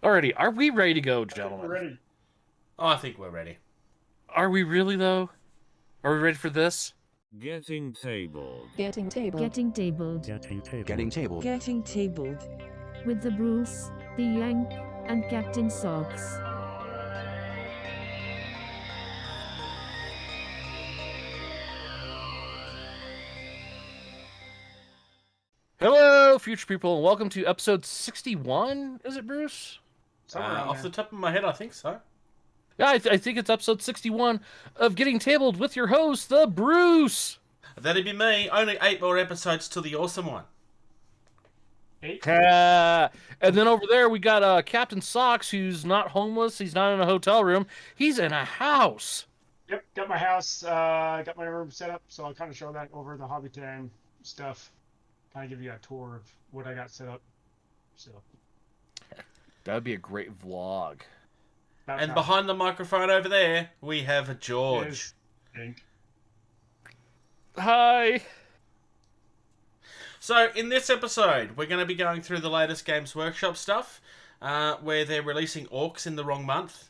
Alrighty, are we ready to go, I think we're gentlemen? ready. Oh, I think we're ready. Are we really, though? Are we ready for this? Getting tabled. Getting tabled. Getting tabled. Getting tabled. Getting tabled. Getting tabled. With the Bruce, the Yank, and Captain Socks. Hello, future people, and welcome to episode 61. Is it, Bruce? Off the top of my head, I think so. Yeah, I think it's episode 61 of Getting Tabled with your host, the Bruce. That'd be me. Only 8 more episodes to the awesome one. 8? And then over there, we got Captain Socks, who's not homeless. He's not in a hotel room. He's in a house. Yep, got my house, got my room set up, so I'll kind of show that over the Hobby Time stuff. Kind of give you a tour of what I got set up. So That would be a great vlog. And behind the microphone over there, we have George. Hi. So, in this episode, we're going to be going through the latest Games Workshop stuff, where they're releasing Orks in the wrong month.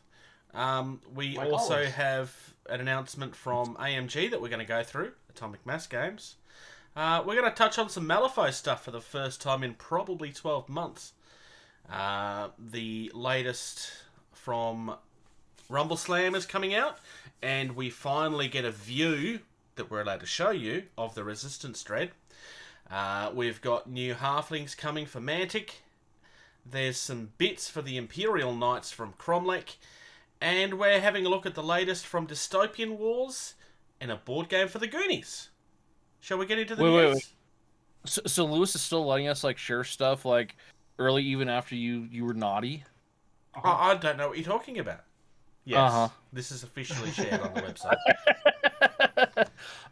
We Like also always. have an announcement from AMG that we're going to go through, Atomic Mass Games. We're going to touch on some Malifaux stuff for the first time in probably 12 months. The latest from Rumble Slam is coming out, and we finally get a view that we're allowed to show you of the Resistance Dread. We've got new Halflings coming for Mantic. There's some bits for the Imperial Knights from Cromlech. And we're having a look at the latest from Dystopian Wars and a board game for the Goonies. Shall we get into the news? Wait. So Lewis is still letting us share stuff early, even after you were naughty. I don't know what you're talking about. Yes, Uh-huh. This is officially shared on the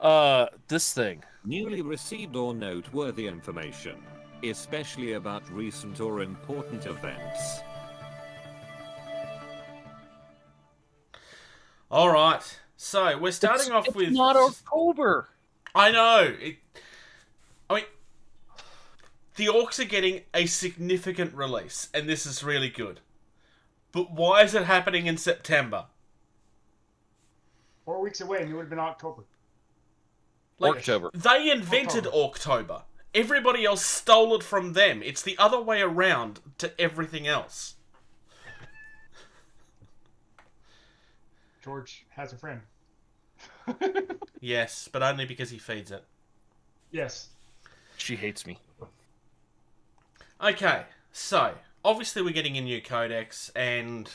website. This thing. Newly received or noteworthy information, especially about recent or important events. All right, so we're starting off with. It's not October. I know. The Orks are getting a significant release, and this is really good. But why is it happening in September? 4 weeks away, and it would have been October. October. They invented October. Everybody else stole it from them. It's the other way around to everything else. George has a friend. Yes, but only because he feeds it. Yes. She hates me. Okay, so obviously we're getting a new codex, and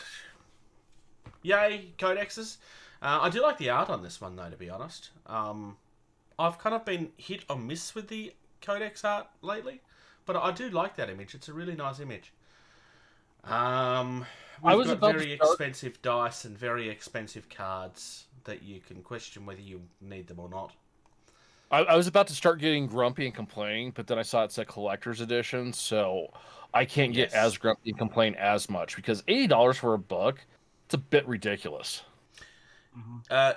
yay, codexes. I do like the art on this one, though, to be honest. I've kind of been hit or miss with the codex art lately, but I do like that image. It's a really nice image. We've got very expensive dice and very expensive cards that you can question whether you need them or not. I was about to start getting grumpy and complaining, but then I saw it said collector's edition, so I can't get as grumpy and complain as much, because $80 for a book, it's a bit ridiculous.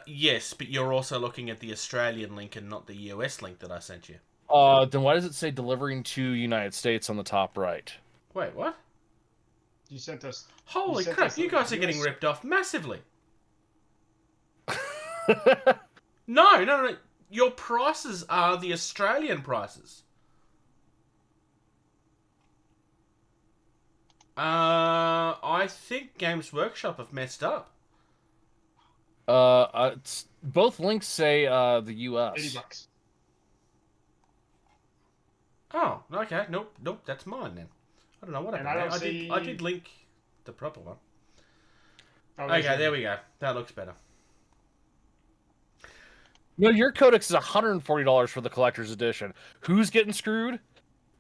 Yes, but you're also looking at the Australian link and not the US link that I sent you. Then why does it say delivering to United States on the top right? Wait, what? You sent us. Holy crap, you guys are getting ripped off massively. No. Your prices are the Australian prices. I think Games Workshop have messed up. Both links say the US. $80. Oh, okay. Nope, that's mine then. I don't know what And happened. I don't I did link the proper one. Oh, Okay, there we go. That looks better. No, your codex is $140 for the collector's edition. Who's getting screwed?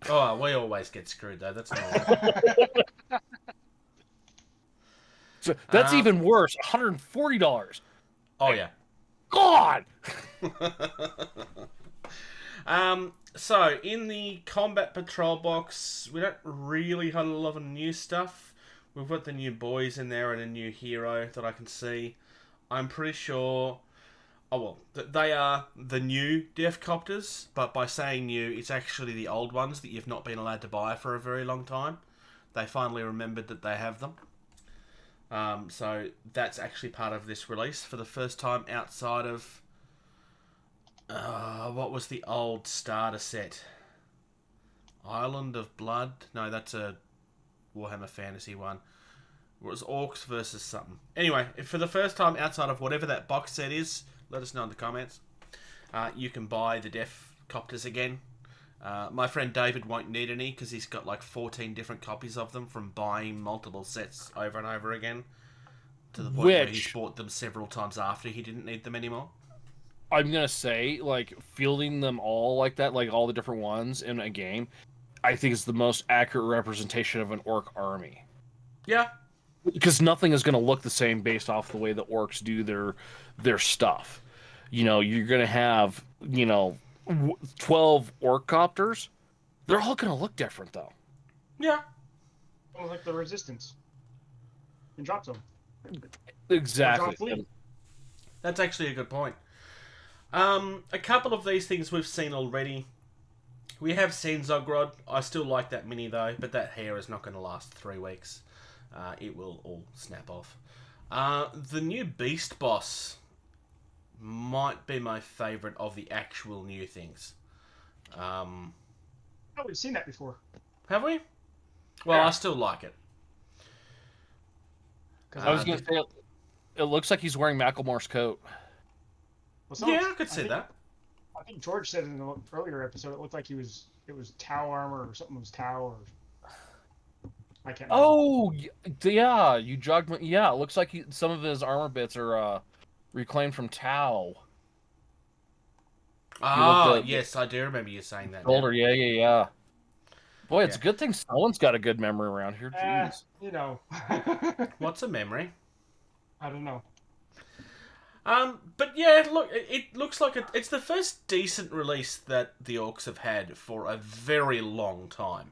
Oh, we always get screwed though. That's normal. So that's even worse. $140. Oh yeah. God. So in the combat patrol box, we don't really have a lot of new stuff. We've got the new boys in there and a new hero that I can see. I'm pretty sure. Oh well, they are the new Death Copters, but by saying new, it's actually the old ones that you've not been allowed to buy for a very long time. They finally remembered that they have them. So that's actually part of this release for the first time outside of... what was the old starter set? Island of Blood? No, that's a Warhammer Fantasy one. It was Orks versus something. Anyway, for the first time outside of whatever that box set is, let us know in the comments. You can buy the Death Copters again. My friend David won't need any because he's got like 14 different copies of them from buying multiple sets over and over again. To the point where he's bought them several times after he didn't need them anymore. I'm going to say, like, fielding them all like that, like all the different ones in a game, I think is the most accurate representation of an orc army. Yeah. Because nothing is going to look the same based off the way the orcs do their stuff. You know, you're going to have, 12 orc copters. They're all going to look different, though. Yeah. Almost like the Resistance. And drop zone. Exactly. That's actually a good point. A couple of these things we've seen already. We have seen Zogrod. I still like that mini, though, but that hair is not going to last 3 weeks. It will all snap off. The new Beast Boss might be my favourite of the actual new things. Oh, we've seen that before. Have we? Well, Yeah. I still like it. I was going to say, it looks like he's wearing Macklemore's coat. Well, Yeah, I could see that. I think George said in an earlier episode it looked like it was Tau armor or something was Tau or... I can't remember. Oh, yeah, you jogged me. Yeah, it looks like some of his armor bits are reclaimed from Tau. Yes, I do remember you saying that. Shoulder, yeah. Boy, it's a good thing someone's got a good memory around here. Jeez. What's a memory? I don't know. But yeah, look, it looks like it's the first decent release that the Orcs have had for a very long time.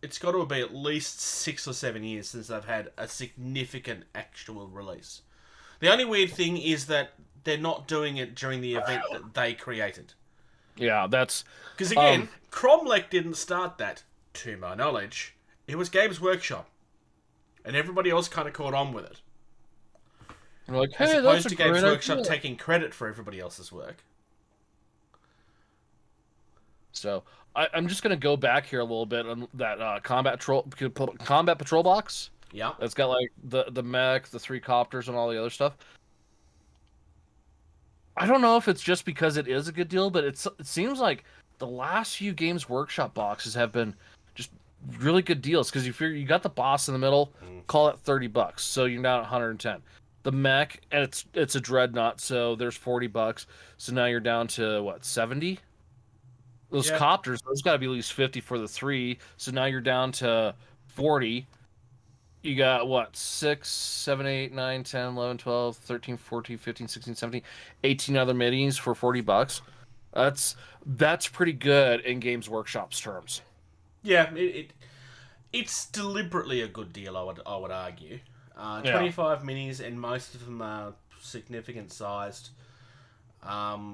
It's got to be at least 6 or 7 years since they've had a significant actual release. The only weird thing is that they're not doing it during the event that they created. Yeah, that's... Because again, Cromlech didn't start that, to my knowledge. It was Games Workshop. And everybody else kind of caught on with it. We're like, hey, as that's opposed a to Games great Workshop idea. taking credit for everybody else's work. So, I'm just going to go back here a little bit on that combat patrol box. Yeah. It's got, like, the mech, the 3 copters, and all the other stuff. I don't know if it's just because it is a good deal, but it seems like the last few Games Workshop boxes have been just really good deals, because you figure you got the boss in the middle, call it $30, so you're down at 110. The mech, and it's a dreadnought, so there's $40, so now you're down to what, 70? Those copters, those got to be at least 50 for the 3, so now you're down to 40. You got what, 6, 7, 8, 9, 10, 11, 12, 13, 14, 15, 16, 17, 18 other minis for $40. That's pretty good in Games Workshop's terms. Yeah, it's deliberately a good deal, I would argue. 25 minis, and most of them are significant sized. I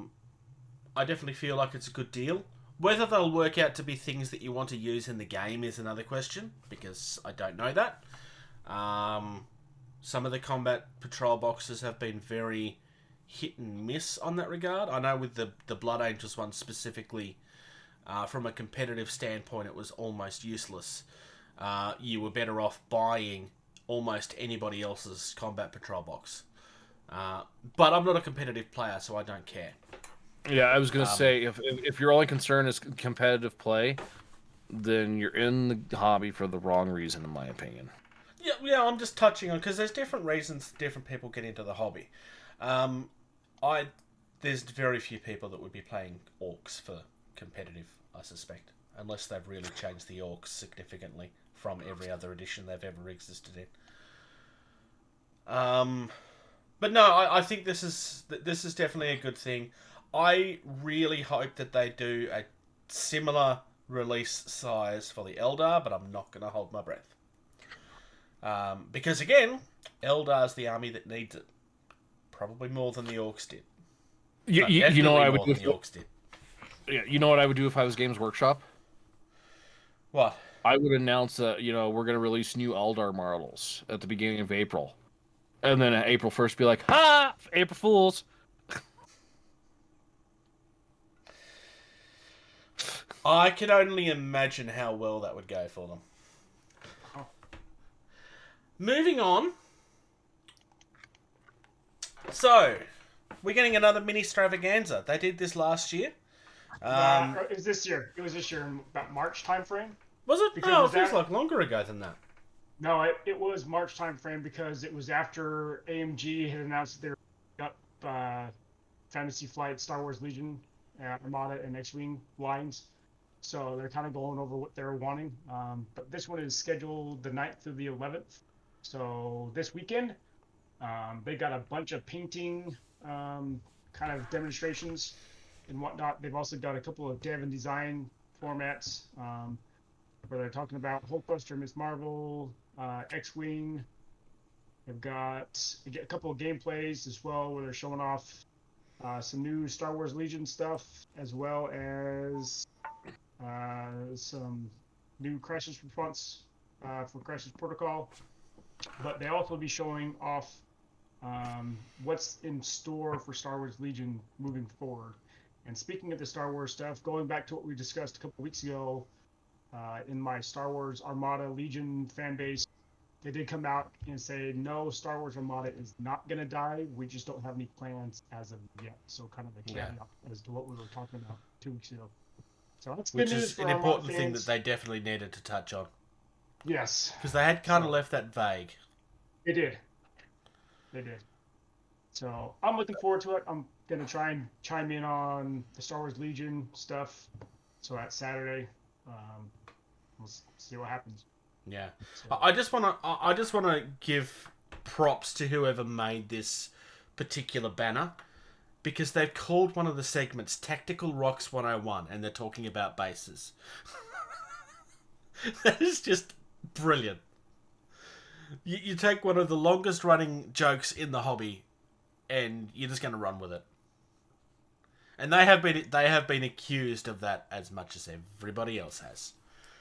definitely feel like it's a good deal. Whether they'll work out to be things that you want to use in the game is another question, because I don't know that. Some of the combat patrol boxes have been very hit and miss on that regard. I know with the Blood Angels one specifically, from a competitive standpoint, it was almost useless. You were better off buying almost anybody else's combat patrol box. But I'm not a competitive player, so I don't care. Yeah, I was going to say, if your only concern is competitive play, then you're in the hobby for the wrong reason, in my opinion. Yeah, I'm just touching on, because there's different reasons different people get into the hobby. There's very few people that would be playing Orcs for competitive, I suspect, unless they've really changed the Orcs significantly from every other edition they've ever existed in. But no, I think this is definitely a good thing. I really hope that they do a similar release size for the Eldar, but I'm not going to hold my breath. Because again, Eldar's the army that needs it. Probably more than the Orcs did. You know what I would do? The Orcs did. Yeah, you know what I would do if I was Games Workshop? What? I would announce that, we're going to release new Eldar models at the beginning of April. And then April 1st be like, ha! April Fools! I can only imagine how well that would go for them. Oh. Moving on. So, we're getting another mini extravaganza. They did this last year. It was this year. It was this year in about March timeframe. Was it? Because Oh, of it feels that- like longer ago than that. No, it was March timeframe because it was after AMG had announced their Fantasy Flight, Star Wars Legion, Armada, and X-Wing lines. So they're kind of going over what they're wanting. But this one is scheduled the 9th through the 11th. So this weekend, they got a bunch of painting kind of demonstrations and whatnot. They've also got a couple of dev and design formats where they're talking about Hulkbuster, Miss Marvel, X-Wing. They've got a couple of gameplays as well where they're showing off some new Star Wars Legion stuff, as well as some new crisis response for Crisis Protocol. But they also be showing off what's in store for Star Wars Legion moving forward. And speaking of the Star Wars stuff, going back to what we discussed a couple weeks ago in my Star Wars Armada Legion fan base, they did come out and say, no, Star Wars Armada is not going to die. We just don't have any plans as of yet. So kind of a caveat as to what we were talking about 2 weeks ago. So that's good Which news is for an Armada important thing fans. that they definitely needed to touch on. Yes, Because they had kind of left that vague. they did. They did. So I'm looking forward to it. I'm going to try and chime in on the Star Wars Legion stuff. So that's Saturday. We'll see what happens. Yeah. So, I just want to give props to whoever made this particular banner, because they've called one of the segments Tactical Rocks 101 and they're talking about bases. That is just brilliant. You take one of the longest running jokes in the hobby and you're just going to run with it. And they have been accused of that as much as everybody else has.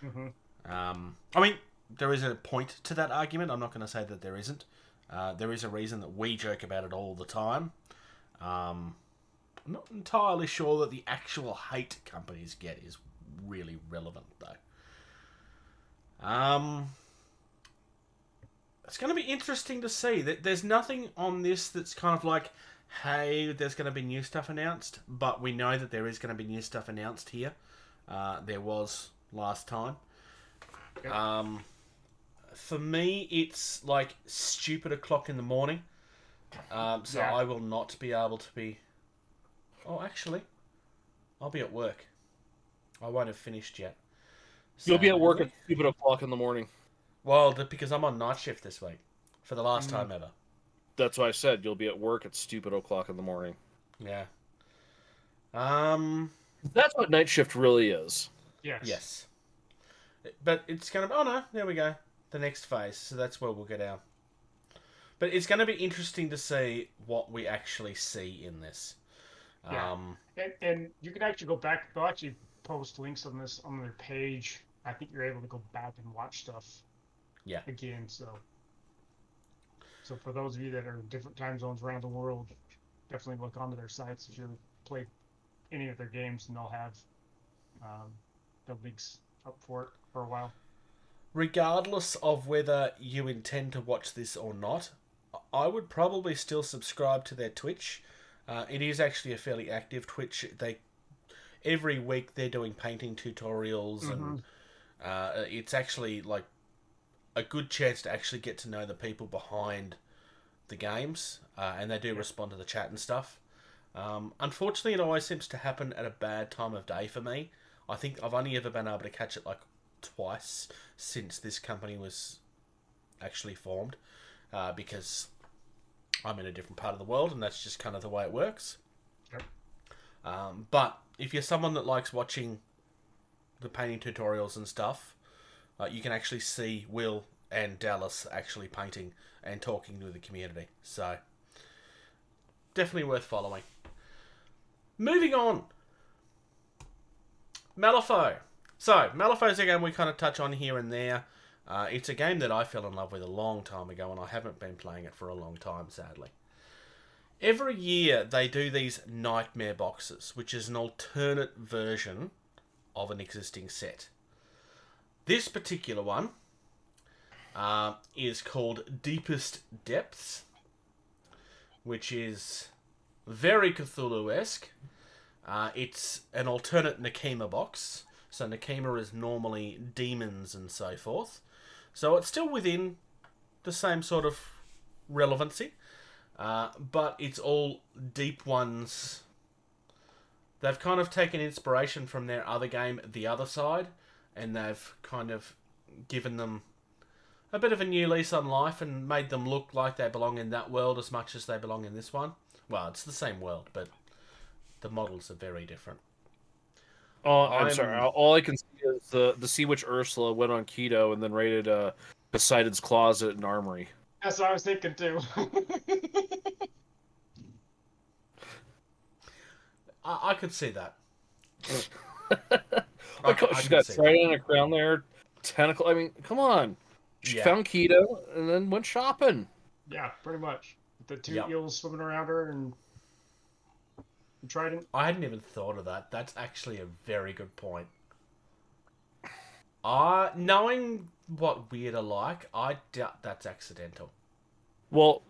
mhm. I mean, there is a point to that argument. I'm not going to say that there isn't. There is a reason that we joke about it all the time. I'm not entirely sure that the actual hate companies get is really relevant, though. It's going to be interesting to see. There's nothing on this that's kind of like, hey, there's going to be new stuff announced, but we know that there is going to be new stuff announced here. There was last time. Okay. For me, it's like stupid o'clock in the morning. So Yeah. I will not be able to be... Oh, actually, I'll be at work. I won't have finished yet. You'll be at work Sadly. at stupid o'clock in the morning. Well, because I'm on night shift this week. For the last time ever. That's why I said you'll be at work at stupid o'clock in the morning. Yeah. That's what night shift really is. Yes. Yes. But it's going to be... Oh, no. There we go. The next phase. So that's where we'll go down. But it's going to be interesting to see what we actually see in this. Yeah. And you can actually go back. They'll actually post links on this on their page. I think you're able to go back and watch stuff. Yeah. Again, so for those of you that are in different time zones around the world, definitely look onto their sites if you play any of their games, and they'll have the links up for it for a while. Regardless of whether you intend to watch this or not, I would probably still subscribe to their Twitch. It is actually a fairly active Twitch. Every week they're doing painting tutorials, and it's actually like a good chance to actually get to know the people behind the games, and they do respond to the chat and stuff. Unfortunately, it always seems to happen at a bad time of day for me. I think I've only ever been able to catch it like twice since this company was actually formed, because I'm in a different part of the world, and that's just kind of the way it works. Yep. But if you're someone that likes watching the painting tutorials and stuff, you can actually see Will and Dallas actually painting and talking to the community. So, definitely worth following. Moving on. Malifaux. So, Malifaux's a game we kind of touch on here and there. It's a game that I fell in love with a long time ago, and I haven't been playing it for a long time, sadly. Every year, they do these Nightmare boxes, which is an alternate version of an existing set. This particular one is called Deepest Depths, which is very Cthulhu-esque. It's an alternate Nekima box. So Nekima is normally demons and so forth. So it's still within the same sort of relevancy. But it's all deep ones. They've kind of taken inspiration from their other game, The Other Side, and they've kind of given them a bit of a new lease on life and made them look like they belong in that world as much as they belong in this one. Well, it's the same world, but the models are very different. Oh, I'm sorry. All I can see is the Sea Witch Ursula went on keto and then raided Poseidon's Closet and Armory. That's what I was thinking too. I could see that. She's got Trident and a crown there, tentacle. I mean, come on. She found keto and then went shopping. Yeah, pretty much. The two eels swimming around her and Trident. I hadn't even thought of that. That's actually a very good point. Knowing what Weird are like, I doubt that's accidental. Well,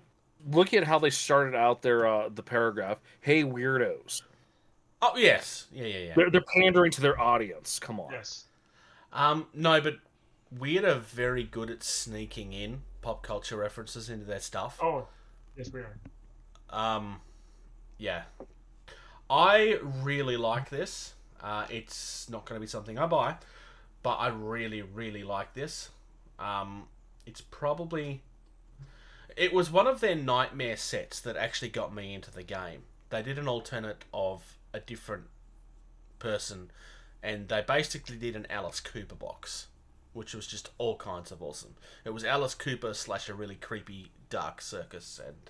look at how they started out their the paragraph. Hey, weirdos. Oh, yes. Yeah. They're pandering to their audience. Come on. Yes. No, but Weird are very good at sneaking in pop culture references into their stuff. Oh, yes, we are. Yeah. I really like this. It's not going to be something I buy, but I really, really like this. It's probably... It was one of their Nightmare sets that actually got me into the game. They did an alternate of a different person, and they basically did an Alice Cooper box, which was just all kinds of awesome. It was Alice Cooper / a really creepy dark circus, and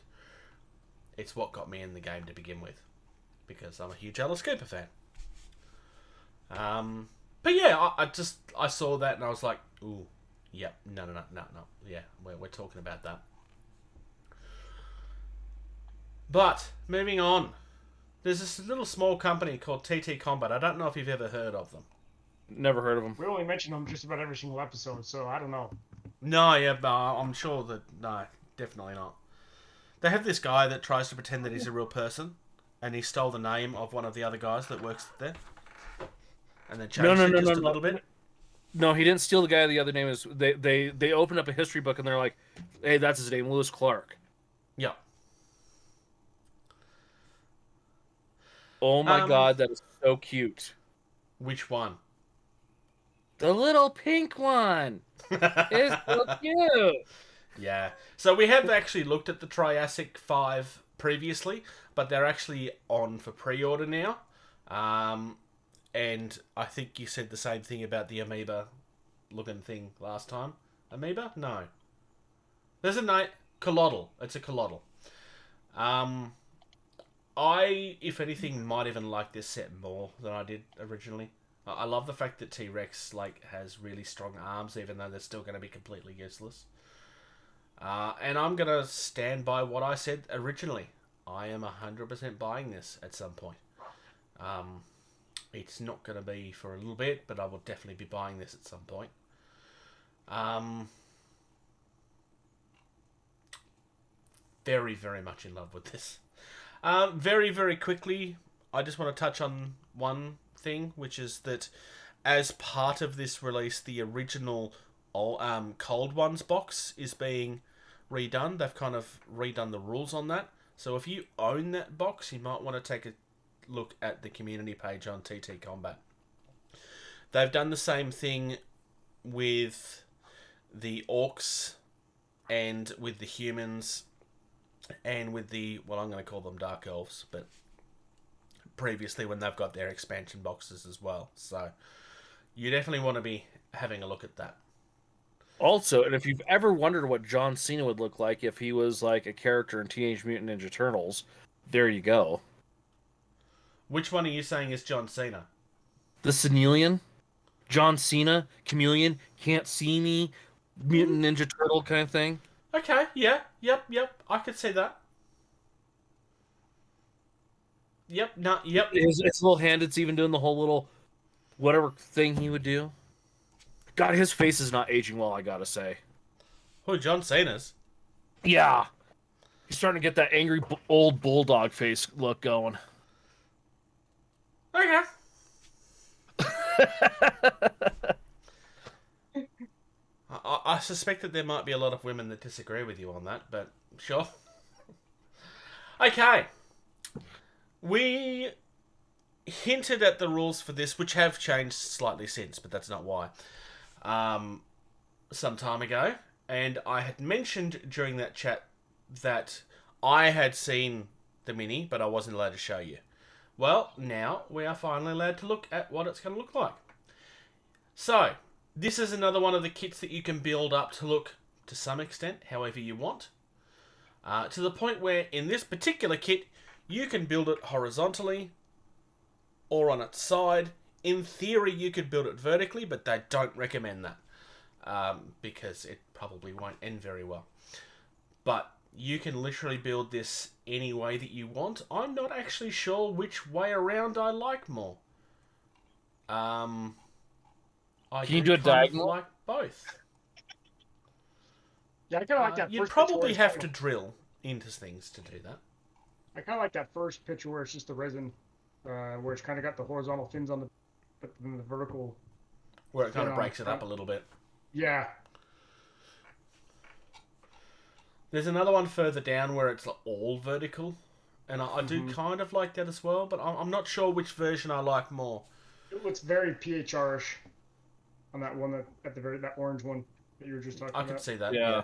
it's what got me in the game to begin with, because I'm a huge Alice Cooper fan. But yeah, I saw that and I was like, ooh, yeah, no, yeah, we're talking about that. But, moving on. There's this little small company called TTCombat. I don't know if you've ever heard of them. Never heard of them. We only mention them just about every single episode, so I don't know. No, yeah, but I'm sure that... No, definitely not. They have this guy that tries to pretend that he's a real person, and he stole the name of one of the other guys that works there. And then changed it just a little bit. No, he didn't steal the guy. The other name is... They opened up a history book and they're like, hey, that's his name, Lewis Clark. Yeah. Oh my god, that is so cute. Which one? The little pink one. It's so cute. Yeah. So we have actually looked at the Triassic 5 previously, but they're actually on for pre-order now. And I think you said the same thing about the amoeba looking thing last time. Amoeba? No. There's a name. Colloidal. It's a colloidal. I, if anything, might even like this set more than I did originally. I love the fact that T-Rex has really strong arms, even though they're still going to be completely useless. And I'm going to stand by what I said originally. I am 100% buying this at some point. It's not going to be for a little bit, but I will definitely be buying this at some point. Very, very much in love with this. Very, very quickly, I just want to touch on one thing, which is that as part of this release, the original Cold Ones box is being redone. They've kind of redone the rules on that. So if you own that box, you might want to take a look at the community page on TTCombat. They've done the same thing with the Orks and with the humans and with the, well, I'm going to call them Dark Elves, but previously when they've got their expansion boxes as well. So you definitely want to be having a look at that. Also, and if you've ever wondered what John Cena would look like if he was like a character in Teenage Mutant Ninja Turtles, there you go. Which one are you saying is John Cena? The Senilian? John Cena, chameleon, can't see me, mutant ninja turtle kind of thing. Okay, yeah, yep. I could see that. Yep, no, yep. His little hand, it's even doing the whole little whatever thing he would do. God, his face is not aging well, I gotta say. Oh, John Cena's. Yeah. He's starting to get that angry old bulldog face look going. Okay. I suspect that there might be a lot of women that disagree with you on that, but sure. Okay. We hinted at the rules for this, which have changed slightly since, but that's not why. Some time ago, and I had mentioned during that chat that I had seen the mini, but I wasn't allowed to show you. Well, now we are finally allowed to look at what it's going to look like. So, this is another one of the kits that you can build up to look, to some extent, however you want. To the point where, in this particular kit, you can build it horizontally or on its side. In theory, you could build it vertically, but they don't recommend that. Because it probably won't end very well. But you can literally build this any way that you want. I'm not actually sure which way around I like more. I Can you do a diagonal? like both. Yeah, I kind of like that. You'd first picture probably where have it's to kinda- drill into things to do that. I kind of like that first picture where it's just the resin, where it's kind of got the horizontal fins on the, but then the vertical. Where it kind of Yeah, breaks it up a little bit. Yeah. There's another one further down where it's all vertical. And I do kind of like that as well, but I'm not sure which version I like more. It looks very PHR-ish on that one at the very that orange one that you were just talking I about. could see that, Yeah.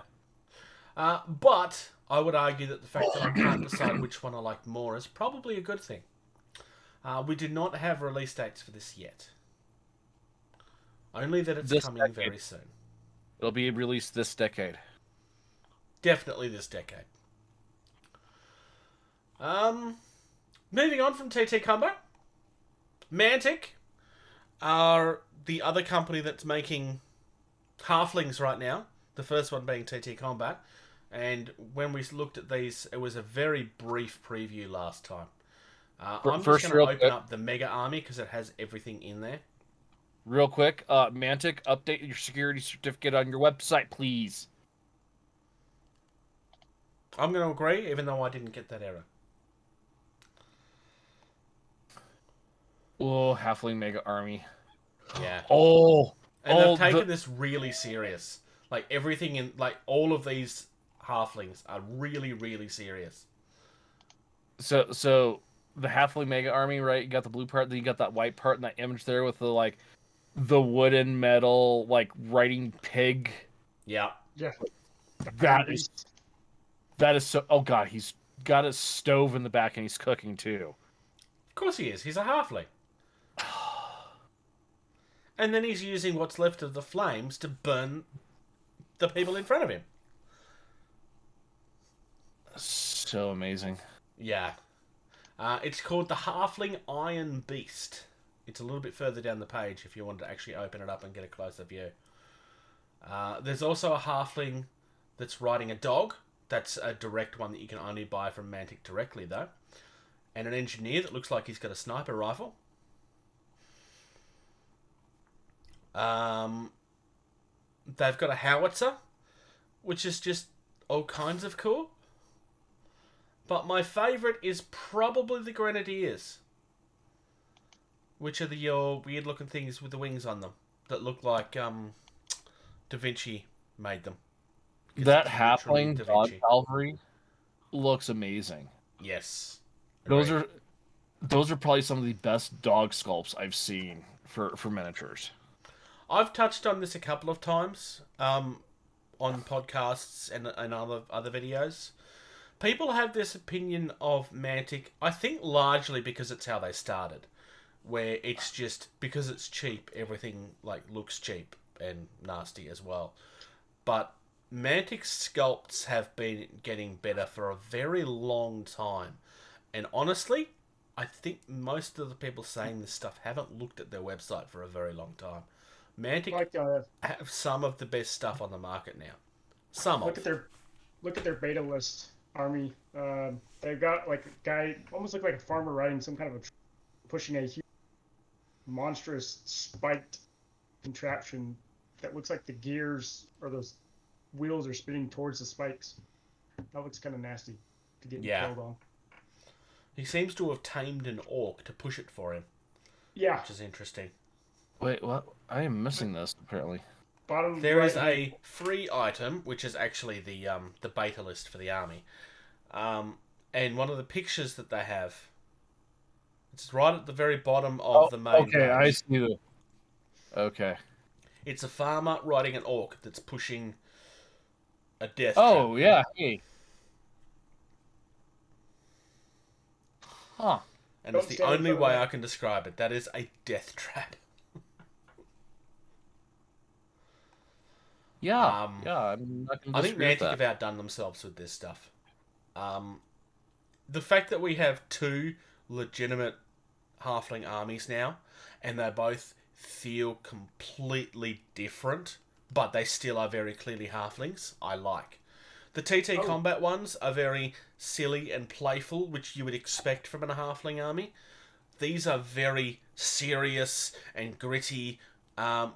but I would argue that the fact that I can't decide which one I like more is probably a good thing. We do not have release dates for this yet. Only that it's This coming decade. very soon. It'll be released this decade. Definitely this decade. Moving on from TTCombat, Mantic are the other company that's making Halflings right now. The first one being TTCombat. And when we looked at these, it was a very brief preview last time. I'm just going to open up the Mega Army because it has everything in there. Real quick, Mantic, update your security certificate on your website, please. I'm going to agree, even though I didn't get that error. Oh, Halfling Mega Army. Yeah. Oh! And they've taken this really serious. Like, everything in... Like, all of these Halflings are really, really serious. So the Halfling Mega Army, right? You got the blue part, then you got that white part and that image there with the, like, the wooden metal, like, writing pig. Yeah. Yeah. That is so... Oh, God, he's got a stove in the back and he's cooking, too. Of course he is. He's a Halfling. And then he's using what's left of the flames to burn the people in front of him. So amazing. Yeah. It's called the Halfling Iron Beast. It's a little bit further down the page if you want to actually open it up and get a closer view. There's also a Halfling that's riding a dog. That's a direct one that you can only buy from Mantic directly, though. And an engineer that looks like he's got a sniper rifle. They've got a howitzer, which is just all kinds of cool. But my favourite is probably the Grenadiers, which are your weird-looking things with the wings on them that look like Da Vinci made them. That Halfling Dog Cavalry looks amazing. Yes. Those are probably some of the best dog sculpts I've seen for miniatures. I've touched on this a couple of times on podcasts and other videos. People have this opinion of Mantic, I think largely because it's how they started, where it's just because it's cheap, everything like looks cheap and nasty as well. But Mantic sculpts have been getting better for a very long time. And honestly, I think most of the people saying this stuff haven't looked at their website for a very long time. Mantic Like, have some of the best stuff on the market now. Some look of. at their beta list army. They've got like a guy, almost look like a farmer riding some kind of pushing a huge, monstrous spiked contraption that looks like the gears or those wheels are spinning towards the spikes. That looks kind of nasty to get killed on. He seems to have tamed an orc to push it for him. Yeah. Which is interesting. Wait, what? I am missing this, apparently. There is a free item, which is actually the beta list for the army. And one of the pictures that they have, it's right at the very bottom of the main page. Okay, I see that. Okay. It's a farmer riding an orc that's pushing a death trap. Yeah. Hey. Huh. And it's the only way I can describe it. That is a death trap. Yeah. I think Mantic have outdone themselves with this stuff. The fact that we have 2 legitimate halfling armies now, and they both feel completely different, but they still are very clearly halflings, I like. The TTCombat ones are very silly and playful, which you would expect from a halfling army. These are very serious and gritty,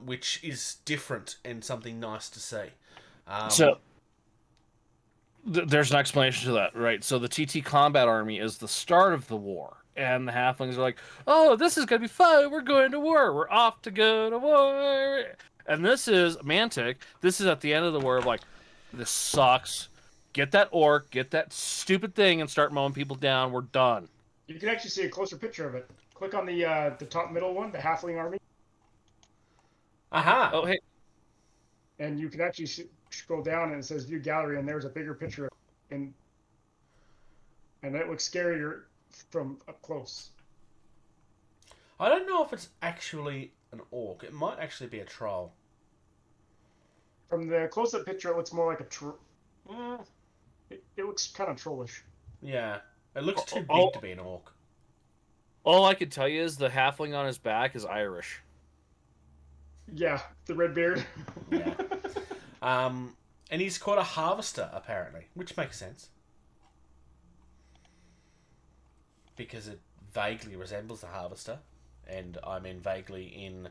which is different and something nice to see. There's an explanation to that, right? So the TTCombat army is the start of the war, and the halflings are like, "Oh, this is gonna be fun. We're going to war. We're off to go to war." And this is Mantic. This is at the end of the war of like, this sucks. Get that orc, get that stupid thing, and start mowing people down. We're done. You can actually see a closer picture of it. Click on the top middle one, the halfling army. Aha! Oh, hey. And you can actually scroll down, and it says View Gallery, and there's a bigger picture, and that looks scarier from up close. I don't know if it's actually an orc. It might actually be a troll. From the close-up picture, it looks more like a troll. It looks kind of trollish. Yeah, it looks too big to be an orc. All I can tell you is the halfling on his back is Irish. Yeah, the red beard. Yeah. And he's called a harvester, apparently, which makes sense. Because it vaguely resembles a harvester, and I mean vaguely in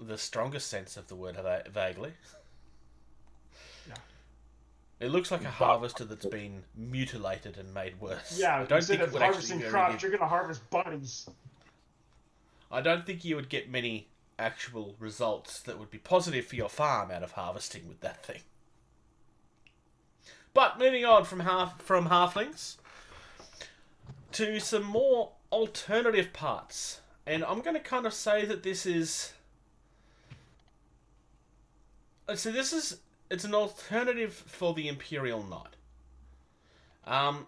the strongest sense of the word vaguely. Yeah. It looks like a harvester that's been mutilated and made worse. Yeah, I don't think it would harvesting crops, you're going to harvest bodies. I don't think you would get many actual results that would be positive for your farm out of harvesting with that thing. But moving on from halflings to some more alternative parts, and I'm going to kind of say that this is. So it's an alternative for the Imperial Knight. And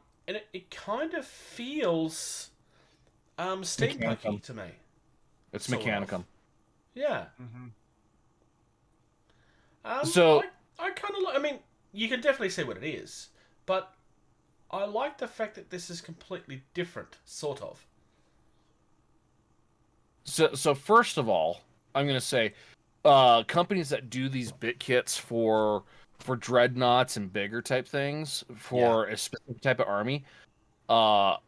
it kind of feels steampunky to me. It's Mechanicum. Yeah. Mm-hmm. So I kind of like. I mean, you can definitely see what it is, but I like the fact that this is completely different, sort of. So first of all, I'm going to say, companies that do these bit kits for dreadnoughts and bigger type things for a specific type of army, I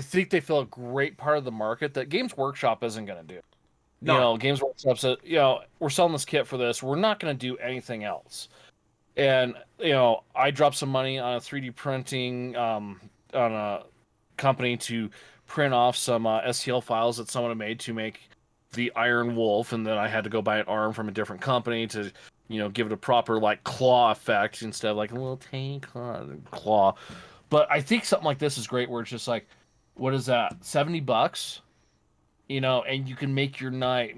think they fill a great part of the market that Games Workshop isn't going to do. No. You know, Games Workshop said, we're selling this kit for this. We're not going to do anything else. And, I dropped some money on a 3D printing, on a company to print off some STL files that someone had made to make the Iron Wolf. And then I had to go buy an arm from a different company to, give it a proper, claw effect instead of, a little tiny claw. But I think something like this is great where it's just what is that, $70? And you can make your knight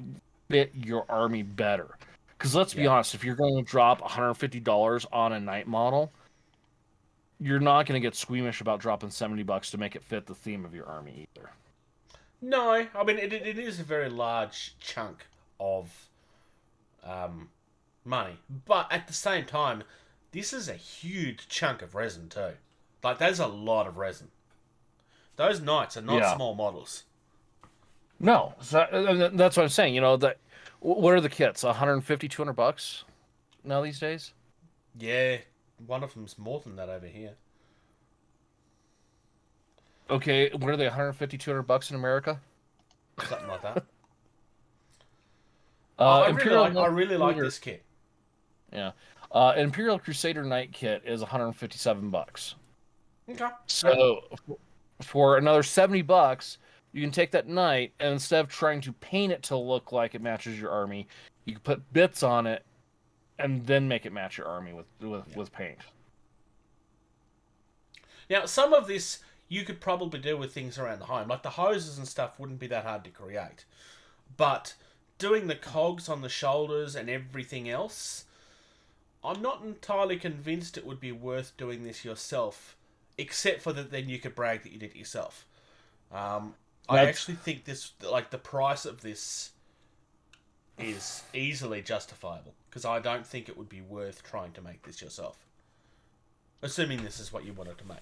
fit your army better. Because let's be honest, if you're going to drop $150 on a knight model, you're not going to get squeamish about dropping $70 to make it fit the theme of your army either. No, I mean, it is a very large chunk of money. But at the same time, this is a huge chunk of resin too. There's a lot of resin. Those knights are not small models. No, so, that's what I'm saying. You know, what are the kits? 150, $200 now these days? Yeah, one of them's more than that over here. Okay, what are they? 150, $200 in America? Something like that. Imperial I really like Crusader, this kit. yeah. Imperial Crusader Knight kit is $157. Okay. So for another $70, you can take that knight, and instead of trying to paint it to look like it matches your army, you can put bits on it and then make it match your army with paint. Now, some of this you could probably do with things around the home. Like the hoses and stuff wouldn't be that hard to create. But doing the cogs on the shoulders and everything else, I'm not entirely convinced it would be worth doing this yourself. Except for that then you could brag that you did it yourself. I actually think this, like the price of this is easily justifiable. Because I don't think it would be worth trying to make this yourself. Assuming this is what you wanted to make.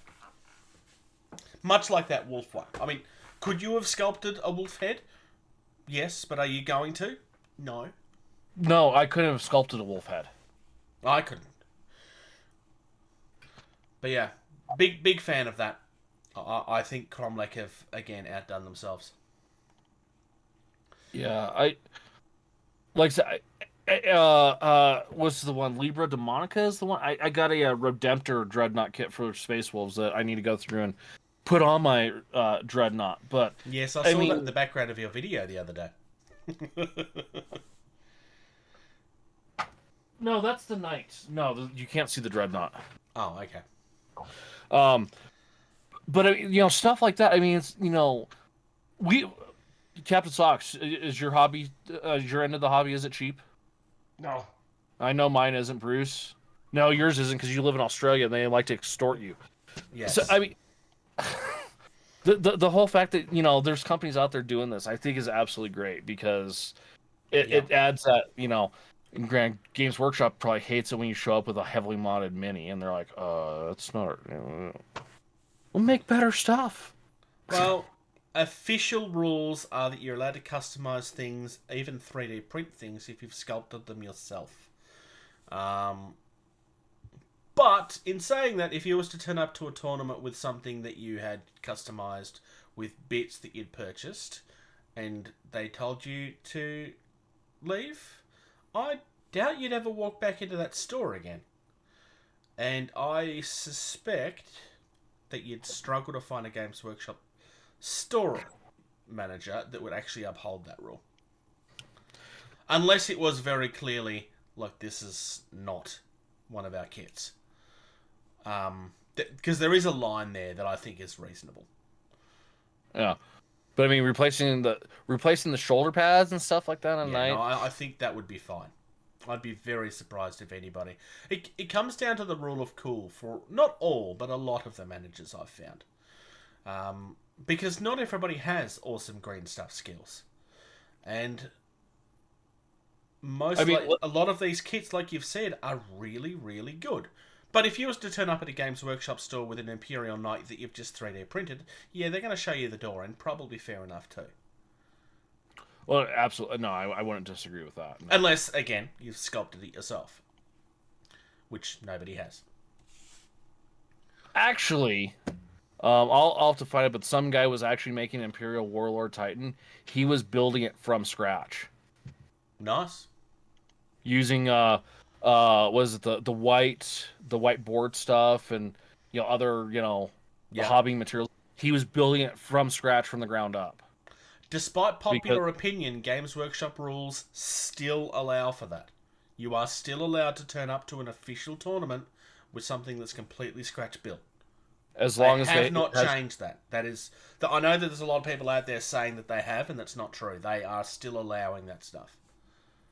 Much like that wolf one. I mean, could you have sculpted a wolf head? Yes, but are you going to? No. No, I couldn't have sculpted a wolf head. I couldn't. But yeah, big fan of that. I think Cromlech have, again, outdone themselves. Yeah, like I what's the one? Libra Demonica is the one. I got a Redemptor Dreadnought kit for Space Wolves that I need to go through and put on my Dreadnought. But yes, I saw that in the background of your video the other day. No, that's the Knight. No, you can't see the Dreadnought. Oh, okay. But you know, stuff like that. I mean, it's, you know, Captain Socks, is your hobby, your end of the hobby, is it cheap? No. I know mine isn't, Bruce. No, yours isn't because you live in Australia and they like to extort you. Yes. So I mean, the whole fact that, you know, there's companies out there doing this, I think is absolutely great because it adds that, you know, and Games Workshop probably hates it when you show up with a heavily modded mini and they're like, it's not. We'll make better stuff. Well, official rules are that you're allowed to customize things, even 3D print things, if you've sculpted them yourself. But in saying that, if you was to turn up to a tournament with something that you had customized with bits that you'd purchased, and they told you to leave, I doubt you'd ever walk back into that store again. And I suspect that you'd struggle to find a Games Workshop store manager that would actually uphold that rule. Unless it was very clearly, like, this is not one of our kits. Because there is a line there that I think is reasonable. Yeah. But I mean, replacing the shoulder pads and stuff like that on night. No, I think that would be fine. I'd be very surprised if anybody. It comes down to the rule of cool for not all, but a lot of the managers I've found. Because not everybody has awesome green stuff skills, and a lot of these kits, like you've said, are really, really good. But if you was to turn up at a Games Workshop store with an Imperial Knight that you've just 3D printed, yeah, they're going to show you the door, and probably fair enough too. Well, absolutely. No, I wouldn't disagree with that. No. Unless, again, you've sculpted it yourself. Which nobody has. Actually, I'll have to find it, but some guy was actually making an Imperial Warlord Titan. He was building it from scratch. Nice. Using, was it the white board stuff and, you know, other, you know, hobby materials. He was building it from scratch from the ground up. Despite popular opinion, Games Workshop rules still allow for that. You are still allowed to turn up to an official tournament with something that's completely scratch built. As long as they have not changed that. I know that there's a lot of people out there saying that they have, and that's not true. They are still allowing that stuff.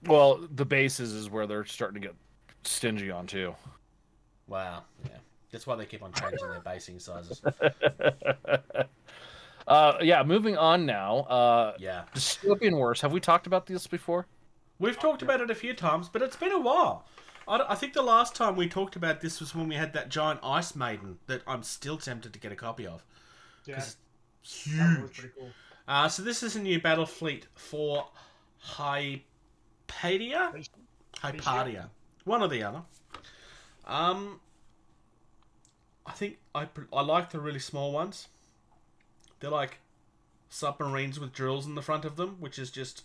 Well, the bases is where they're starting to get stingy on too. Wow, yeah. That's why they keep on changing their basing sizes. Yeah, moving on now. Yeah. Dystopian Wars. Have we talked about this before? We've talked about it a few times, but it's been a while. I think the last time we talked about this was when we had that giant Ice Maiden that I'm still tempted to get a copy of. Yeah. Huge. That was pretty cool. So this is a new battle fleet for Hypatia? Hypatia. One or the other. I think I like the really small ones. They're like submarines with drills in the front of them, which is just...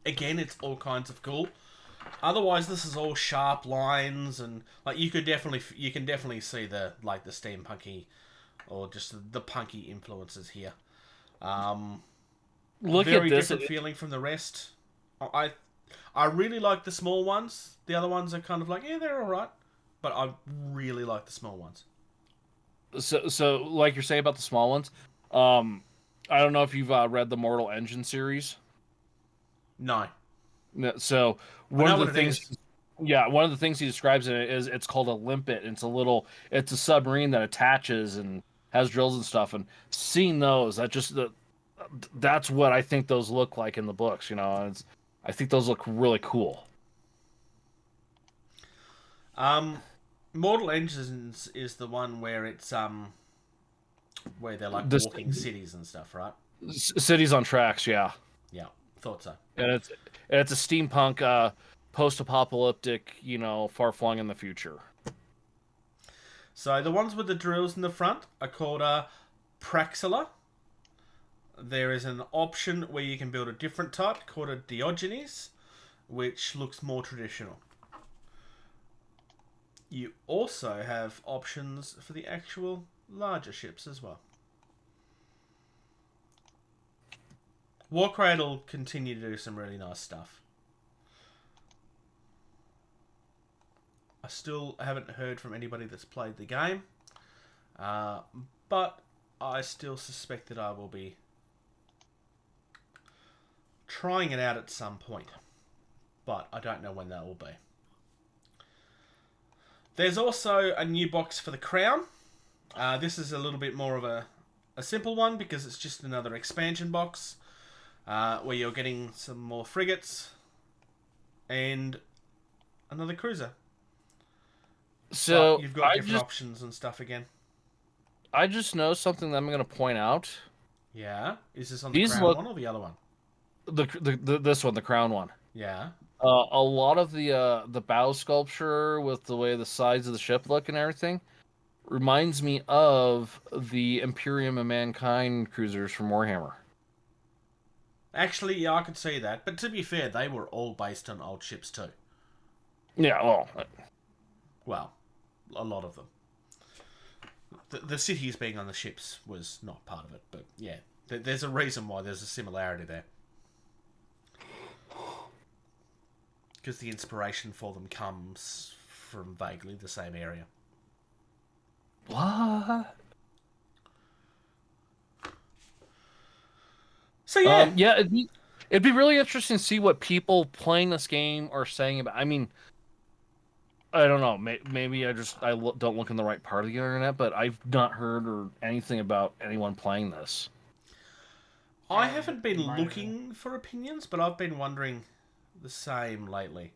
Again, it's all kinds of cool. Otherwise, this is all sharp lines, and like you can definitely see the steampunky or just the punky influences here. Look very at this. different feeling from the rest. I really like the small ones. The other ones are kind of like, yeah, they're all right, but I really like the small ones. So like you're saying about the small ones, I don't know if you've read the Mortal Engine series. No. No, so one of the things he describes in it is it's called a limpet. And it's a submarine that attaches and has drills and stuff. And seeing those, that's what I think those look like in the books. You know, I think those look really cool. Mortal Engines is the one where it's where they're like walking cities and stuff, right? Cities on tracks, yeah. Yeah, thought so. And it's a steampunk, post-apocalyptic, far-flung in the future. So the ones with the drills in the front are called Praxilla. There is an option where you can build a different type called a Diogenes, which looks more traditional. You also have options for the actual larger ships as well. Warcradle continue to do some really nice stuff. I still haven't heard from anybody that's played the game, but I still suspect that I will be trying it out at some point, but I don't know when that will be. There's also a new box for the Crown. This is a little bit more of a simple one because it's just another expansion box where you're getting some more frigates and another cruiser. So but you've got different options and stuff again. I just know something that I'm going to point out. Yeah, is this on the Crown one or the other one? This one, the Crown one. Yeah. A lot of the bow sculpture with the way the sides of the ship look and everything reminds me of the Imperium of Mankind cruisers from Warhammer. Actually, yeah, I could see that. But to be fair, they were all based on old ships too. Yeah, well, a lot of them. The cities being on the ships was not part of it, but yeah, there's a reason why there's a similarity there. Because the inspiration for them comes from vaguely the same area. What? So yeah, yeah, it'd be really interesting to see what people playing this game are saying about. I mean, I don't know. Maybe I don't look in the right part of the internet, but I've not heard or anything about anyone playing this. I haven't been looking for opinions, but I've been wondering the same lately.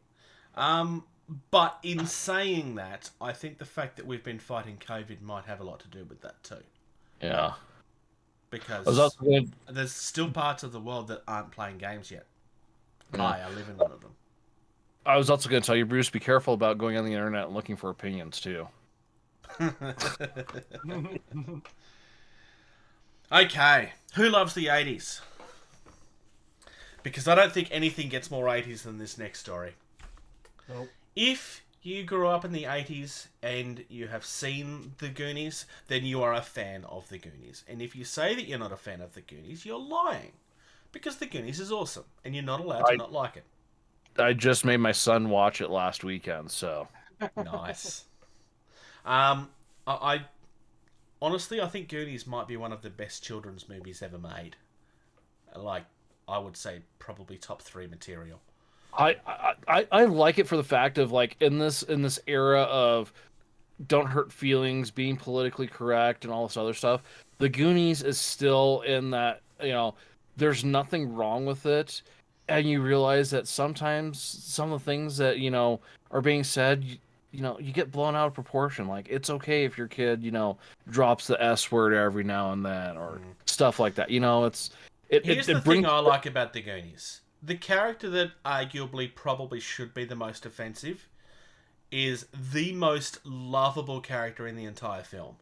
But in saying that, I think the fact that we've been fighting COVID might have a lot to do with that too. Yeah. Because there's still parts of the world that aren't playing games yet. Yeah. I live in one of them. I was also going to tell you, Bruce, be careful about going on the internet and looking for opinions too. Okay, who loves the 80s? Because I don't think anything gets more 80s than this next story. Nope. If you grew up in the 80s and you have seen the Goonies, then you are a fan of the Goonies. And if you say that you're not a fan of the Goonies, you're lying. Because the Goonies is awesome, and you're not allowed to not like it. I just made my son watch it last weekend, so... Nice. I honestly, I think Goonies might be one of the best children's movies ever made. Like, I would say probably top 3 material. I like it for the fact of, like, in this era of don't hurt feelings, being politically correct, and all this other stuff, the Goonies is still in that, there's nothing wrong with it, and you realize that sometimes some of the things that, are being said, you get blown out of proportion. Like, it's okay if your kid, drops the S word every now and then or stuff like that. Here's the it thing brings. I like about the Goonies. The character that arguably probably should be the most offensive is the most lovable character in the entire film.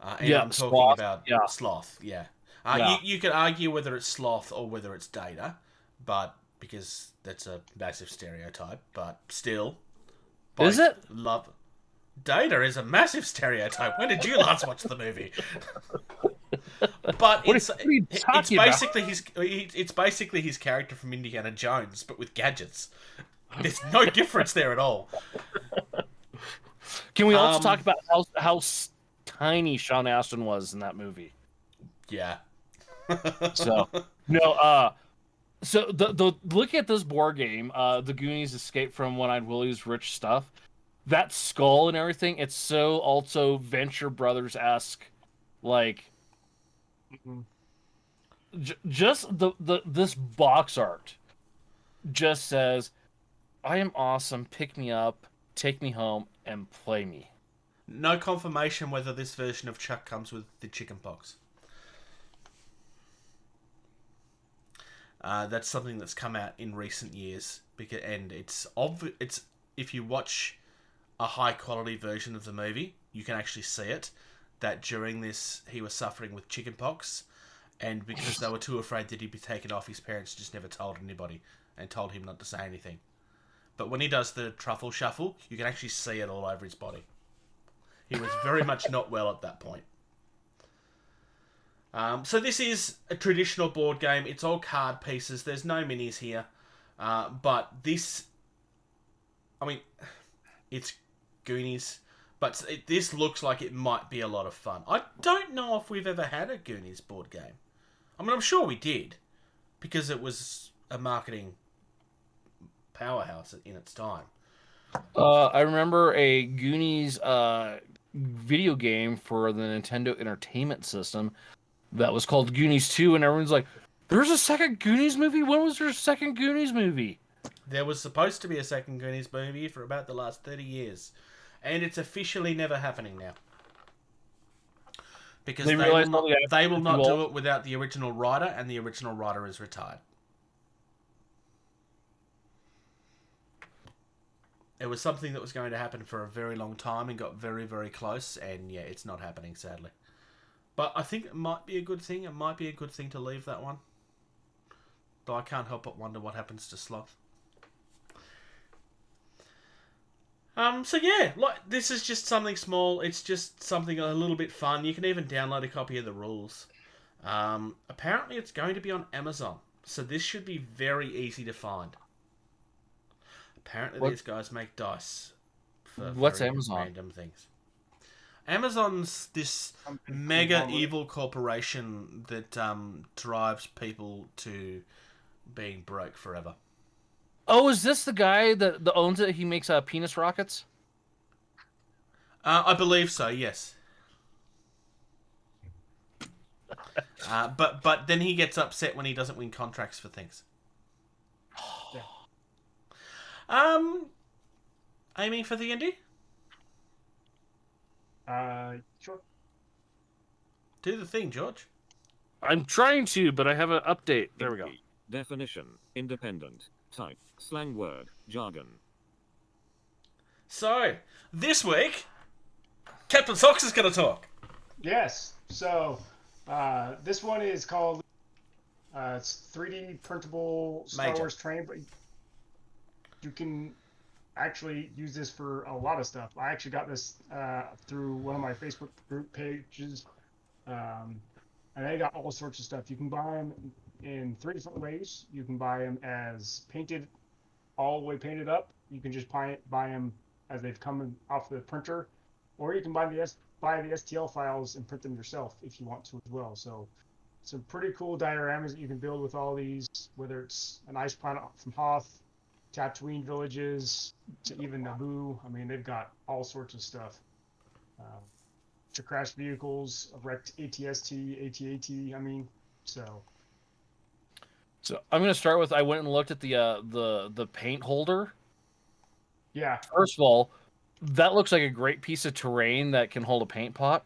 And I'm talking Sloth. about Yeah. Sloth, yeah. Yeah. You could argue whether it's Sloth or whether it's Data, but because that's a massive stereotype, but still. Is it? Love. Data is a massive stereotype. When did you last watch the movie? But What are you talking it's basically his character from Indiana Jones, but with gadgets. There's no difference there at all. Can we also talk about how tiny Sean Astin was in that movie? Yeah. So no, so the looking at this board game, the Goonies Escape from One-Eyed Willie's Rich Stuff, that skull and everything, it's so also Venture Brothers-esque, like just this box art just says, "I am awesome. Pick me up, take me home, and play me." No confirmation whether this version of Chuck comes with the chickenpox. That's something that's come out in recent years, and it's if you watch a high quality version of the movie, you can actually see it. That during this, he was suffering with chickenpox, and because they were too afraid that he'd be taken off, his parents just never told anybody and told him not to say anything. But when he does the truffle shuffle, you can actually see it all over his body. He was very much not well at that point. So this is a traditional board game. It's all card pieces. There's no minis here. But this... I mean, it's Goonies. But this looks like it might be a lot of fun. I don't know if we've ever had a Goonies board game. I mean, I'm sure we did. Because it was a marketing powerhouse in its time. I remember a Goonies video game for the Nintendo Entertainment System that was called Goonies 2, and everyone's like, "There's a second Goonies movie? When was there a second Goonies movie?" There was supposed to be a second Goonies movie for about the last 30 years. And it's officially never happening now. Because they will not do it without the original writer, and the original writer is retired. It was something that was going to happen for a very long time and got very, very close, and yeah, it's not happening, sadly. But I think it might be a good thing. It might be a good thing to leave that one. Though I can't help but wonder what happens to Sloth. So yeah, this is just something small. It's just something a little bit fun. You can even download a copy of the rules. Apparently it's going to be on Amazon. So this should be very easy to find. Apparently these guys make dice for What's Amazon? Random things. Amazon's this mega evil corporation that drives people to being broke forever. Oh, is this the guy that owns it? He makes penis rockets? I believe so, yes. But then he gets upset when he doesn't win contracts for things. Aiming for the indie? Sure. Do the thing, George. I'm trying to, but I have an update. There we go. Definition: independent. Type: slang word, jargon. So, this week, Captain Socks is going to talk. Yes. So, this one is called it's 3D printable Star Wars train, but you can actually use this for a lot of stuff. I actually got this through one of my Facebook group pages, and they got all sorts of stuff. You can buy them in 3 different ways. You can buy them as painted, all the way painted up. You can just buy them as they've come off the printer, or you can buy the STL files and print them yourself if you want to as well. So some pretty cool dioramas that you can build with all these, whether it's an ice planet from Hoth, Tatooine villages, to even Naboo. I mean, they've got all sorts of stuff. To crash vehicles, wrecked ATST, AT-AT. I mean, so I'm gonna start with, I went and looked at the paint holder. Yeah. First of all, that looks like a great piece of terrain that can hold a paint pot.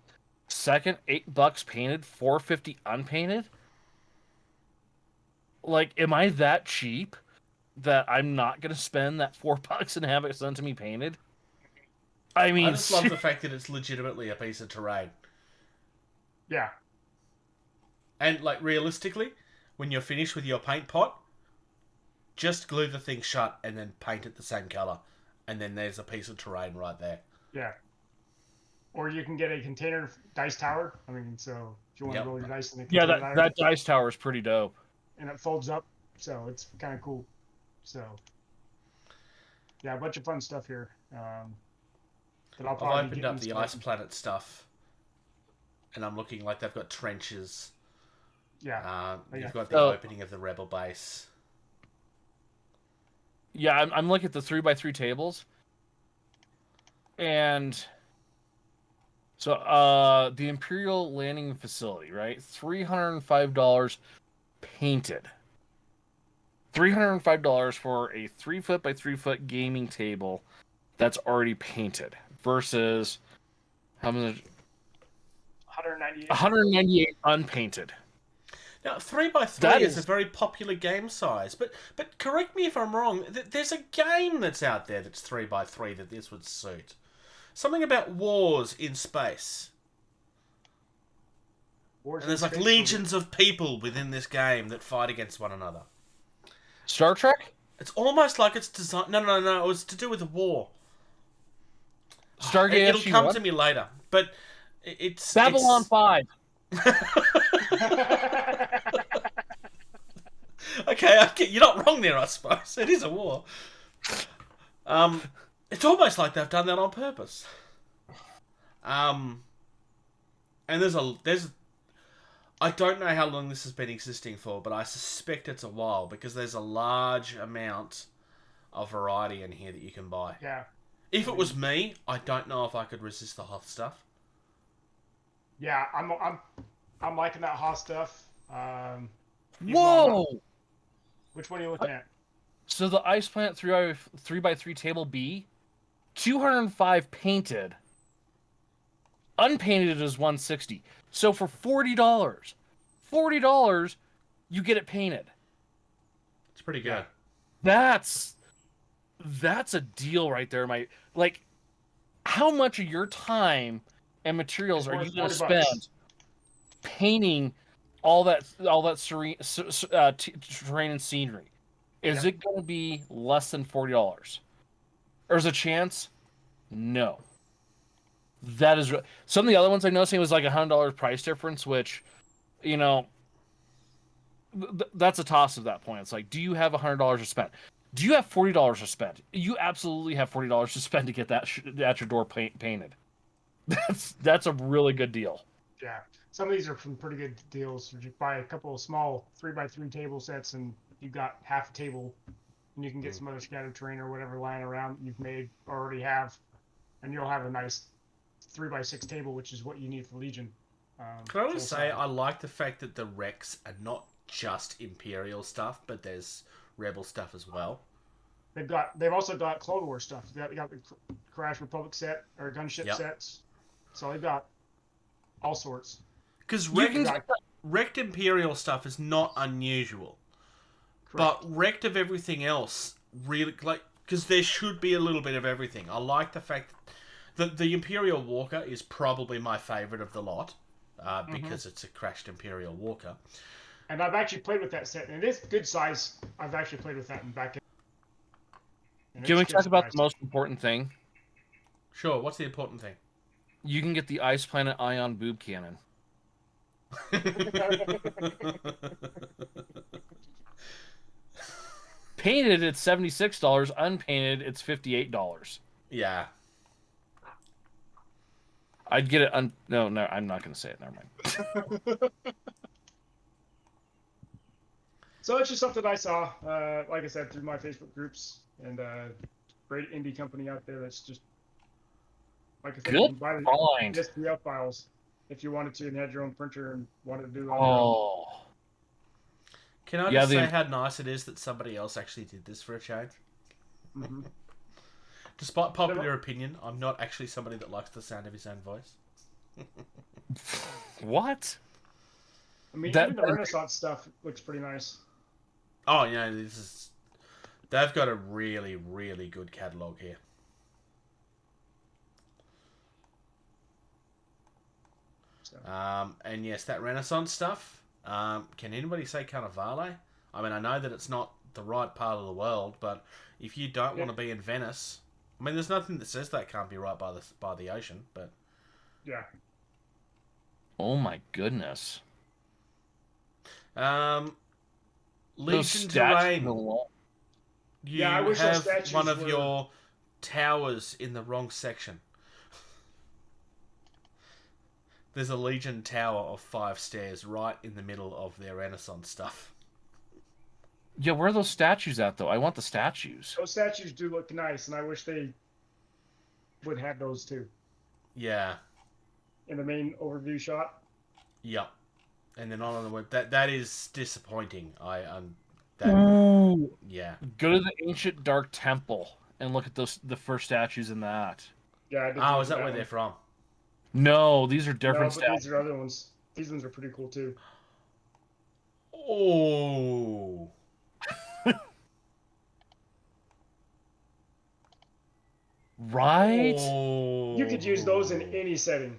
Second, $8 painted, $4.50 unpainted. Like, am I that cheap that I'm not gonna spend that $4 and have it sent to me painted? I mean, I just love the fact that it's legitimately a piece of terrain. Yeah. And, like, realistically, when you're finished with your paint pot, just glue the thing shut and then paint it the same colour. And then there's a piece of terrain right there. Yeah. Or you can get a container dice tower. I mean, so if you want to roll your dice in a container, that dice tower is pretty dope. And it folds up, so it's kind of cool. So, yeah, a bunch of fun stuff here. I've opened up the Ice Planet stuff, and I'm looking like they've got trenches. Yeah. You've got the opening of the Rebel base. Yeah, I'm looking at the 3x3 tables. And so the Imperial Landing Facility, right? $305 painted. $305 for a 3-foot by 3-foot gaming table that's already painted versus how much? 198. 198 unpainted. Now, 3x3 is a very popular game size, but correct me if I'm wrong. There's a game that's out there that's 3x3 that this would suit. Something about wars in space. And there's like legions of people within this game that fight against one another. Star Trek? It's almost like it's designed... No. It was to do with a war. Stargate It'll come to me later, but it's... Babylon 5. Okay, you're not wrong there, I suppose. It is a war. It's almost like they've done that on purpose. And there's I don't know how long this has been existing for, but I suspect it's a while because there's a large amount of variety in here that you can buy. Yeah. If it was me, I don't know if I could resist the Hoth stuff. Yeah, I'm liking that Hoth stuff. Whoa! Which one are you looking at? So the Ice Planet 3x3 table B, 205 painted. Unpainted is 160. So for $40, you get it painted. It's pretty good. That's a deal right there, like. How much of your time and materials are you going to spend painting all that serene terrain and scenery? Is it going to be less than $40? There's a chance. No. That is some of the other ones I noticed was like $100 price difference, which, you know, that's a toss at that point. It's like, do you have $100 to spend? Do you have $40 to spend? You absolutely have $40 to spend to get that at your door painted. That's a really good deal. Yeah, some of these are some pretty good deals. You buy a couple of small 3x3 table sets, and you've got half a table, and you can get some other scattered terrain or whatever lying around that you've made or already have, and you'll have a nice 3x6 table, which is what you need for Legion. Can I just say, I like the fact that the Rex are not just Imperial stuff, but there's Rebel stuff as well. They've also got Clone Wars stuff. They got the Crash Republic set or gunship sets. So they've got all sorts. Because wrecked Imperial stuff is not unusual. Correct. But wrecked of everything else, really, like, because there should be a little bit of everything. I like the fact that the Imperial Walker is probably my favourite of the lot, because it's a crashed Imperial Walker. And I've actually played with that set, and it is good size. I've actually played with that in back. Can we talk about the most important thing? Sure, what's the important thing? You can get the Ice Planet Ion Boob Cannon. Painted, it's $76. Unpainted, it's $58. Yeah. I'd get it. No, I'm not going to say it. Never mind. So it's just something I saw, like I said, through my Facebook groups, and great indie company out there that's just, like I said, you can buy the STL files if you wanted to and had your own printer and wanted to do it on your own. Can I just say how nice it is that somebody else actually did this for a change? Mm-hmm. Despite popular opinion, I'm not actually somebody that likes the sound of his own voice. What? I mean, even the Renaissance stuff looks pretty nice. Oh, yeah, they've got a really, really good catalogue here. So. And yes, that Renaissance stuff. Can anybody say Carnivale? I mean, I know that it's not the right part of the world, but if you don't want to be in Venice, I mean, there's nothing that says that can't be right by the ocean, but yeah. Oh my goodness. Legion Terrain. You I wish those have one of were... your towers in the wrong section. There's a Legion tower of 5 stairs right in the middle of their Renaissance stuff. Yeah, where are those statues at, though? I want the statues. Those statues do look nice, and I wish they would have those too. Yeah. In the main overview shot. Yep. And then on the web, that is disappointing. Ooh. Yeah. Go to the ancient Dark Temple and look at the first statues in that. Yeah. Oh, is that where they're from? No, these are different statues. These are other ones. These ones are pretty cool too. Oh. Right? Oh. You could use those in any setting.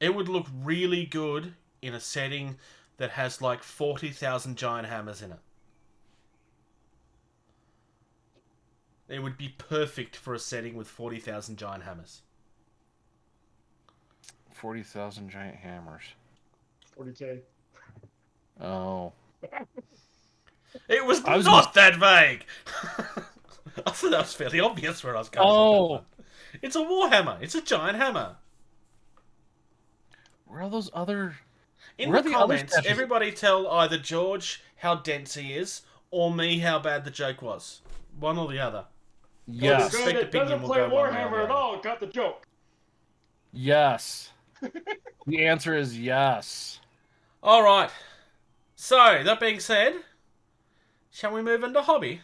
It would look really good in a setting that has like 40,000 giant hammers in it. It would be perfect for a setting with 40,000 giant hammers. 40,000 giant hammers. 40K. Oh. It was not that vague! I thought that was fairly obvious where I was going. Oh! It's a Warhammer. It's a giant hammer. Where are those other... In the comments, everybody tell either George how dense he is, or me how bad the joke was. One or the other. Yes. Well, it doesn't play Warhammer at all. Got the joke. Yes. The answer is yes. All right. So, that being said, shall we move into hobby?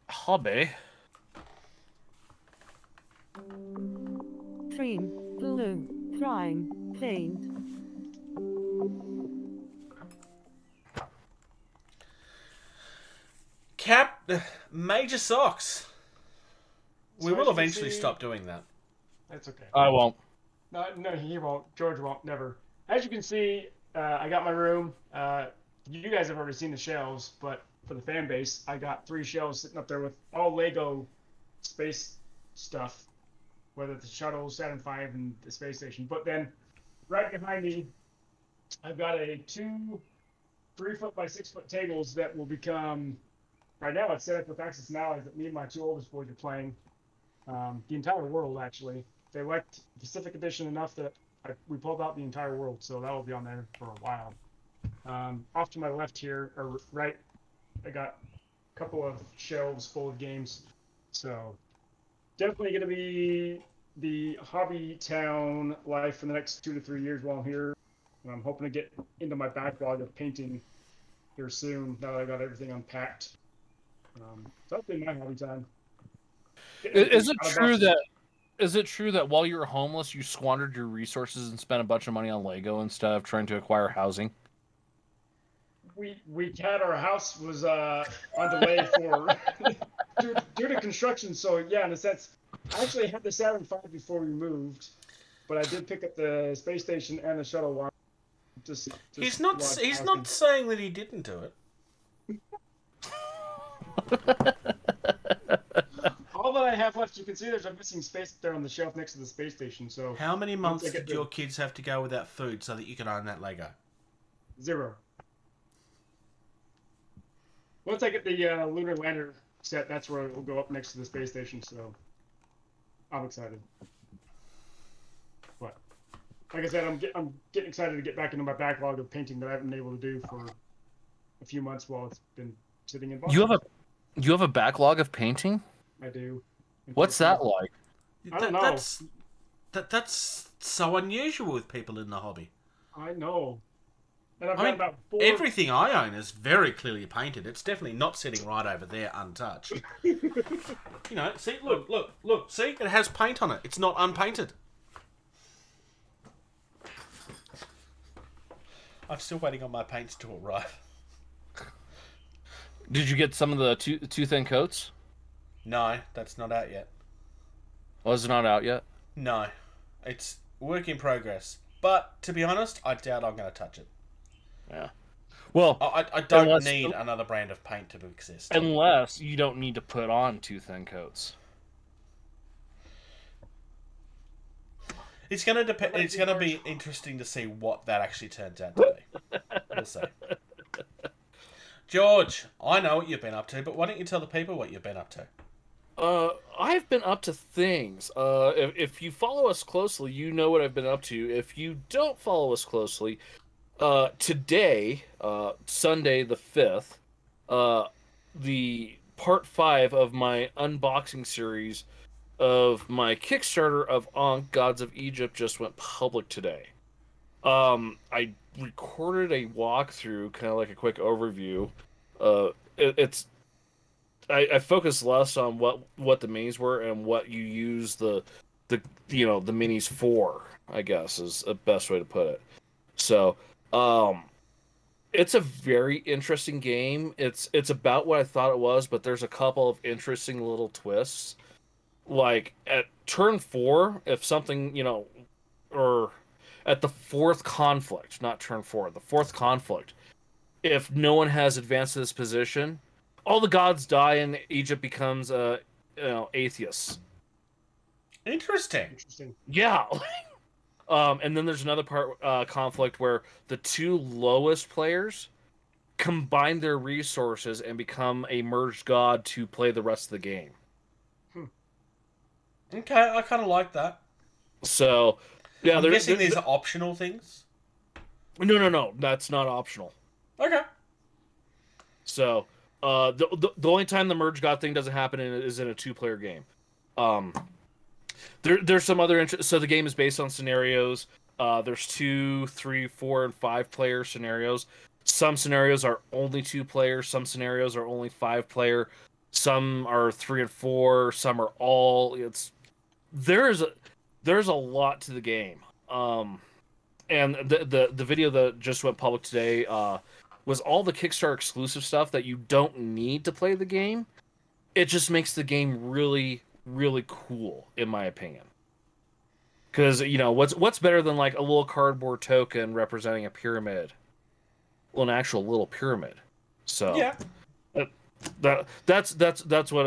Hobby? Cream, glue, drying, paint. Cap, major socks. We So will as you can eventually see- stop doing that. That's okay. I won't. No, he won't. George won't. Never. As you can see, I got my room. You guys have already seen the shelves, but for the fan base, I got 3 shelves sitting up there with all Lego space stuff, whether it's the shuttle, Saturn V, and the space station. But then, right behind me, I've got a 2 3-foot by 6-foot tables that will become. Right now, it's set up with Access and Allies that me and my 2 oldest boys are playing. The entire world, actually. They liked Pacific Edition enough that we pulled out the entire world, so that will be on there for a while. Off to my left here, or right, I got a couple of shelves full of games. So definitely going to be the hobby town life for the next 2 to 3 years while I'm here. And I'm hoping to get into my backlog of painting here soon, now that I got everything unpacked. So that's been my hobby time. Is it true that while you were homeless, you squandered your resources and spent a bunch of money on Lego instead of trying to acquire housing? We had our house was on delay for due to construction. So yeah, in a sense, I actually had the Saturn V before we moved, but I did pick up the space station and the shuttle one. He's not saying that he didn't do it. All that I have left, you can see there's a missing space there on the shelf next to the space station. So how many months did your kids have to go without food so that you could own that Lego? 0. Once I get the lunar lander set, that's where it will go up next to the space station. So I'm excited. But like I said, I'm getting excited to get back into my backlog of painting that I haven't been able to do for a few months while it's been sitting in boxes. You have a backlog of painting? I do. What's that like? I don't know. That's so unusual with people in the hobby. I know. And I've I got mean, about 4. everything I own is very clearly painted. It's definitely not sitting right over there untouched. See, look, see? It has paint on it. It's not unpainted. I'm still waiting on my paints to arrive. Did you get some of the too thin coats? No, that's not out yet. Was it not out yet? No. It's work in progress. But, to be honest, I doubt I'm going to touch it. Yeah. Well, I don't need another brand of paint to exist. Unless you don't need to put on too thin coats. It's going to depend. It's going to be interesting to see what that actually turns out to be. We'll see. George, I know what you've been up to, but why don't you tell the people what you've been up to? I've been up to things. If you follow us closely, you know what I've been up to. If you don't follow us closely, today, Sunday the 5th, the part 5 of my unboxing series of my Kickstarter of Ankh, Gods of Egypt just went public today. I recorded a walkthrough, kind of like a quick overview. I focused less on what the minis were and what you use the minis for, I guess, is the best way to put it. So, it's a very interesting game. It's about what I thought it was, but there's a couple of interesting little twists. Like at turn 4, if something, or at the 4th conflict, not turn 4, the 4th conflict, if no one has advanced to this position, all the gods die and Egypt becomes atheists. Interesting. Yeah. And then there's another conflict where the 2 lowest players combine their resources and become a merged god to play the rest of the game. Okay, I kind of like that. So, yeah, I'm guessing these are optional things. No, that's not optional. Okay. So, the only time the merge god thing doesn't happen is in a 2-player game. There's some other so the game is based on scenarios. There's 2, 3, 4, and 5-player scenarios. Some scenarios are only 2 players. Some scenarios are only 5-player. Some are 3 and 4. Some are all. There's a lot to the game. And the video that just went public today was all the Kickstarter exclusive stuff that you don't need to play the game. It just makes the game really, really cool, in my opinion. Because, what's better than like a little cardboard token representing a pyramid? Well, an actual little pyramid. So yeah, that's what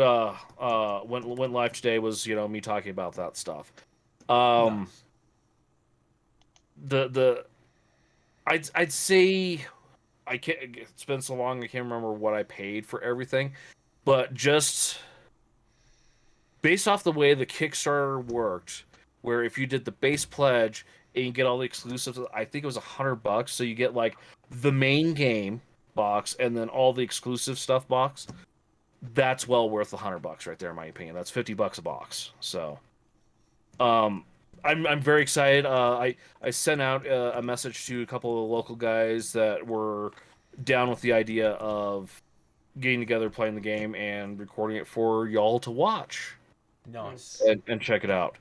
went live today was, me talking about that stuff. Nice. I'd say it's been so long I can't remember what I paid for everything, but just based off the way the Kickstarter worked, where if you did the base pledge and you get all the exclusives, I think it was $100, so you get like the main game box and then all the exclusive stuff box. That's well worth $100 right there, in my opinion. That's $50 a box. So, I'm very excited. I sent out a message to a couple of the local guys that were down with the idea of getting together, playing the game, and recording it for y'all to watch. Nice. And check it out.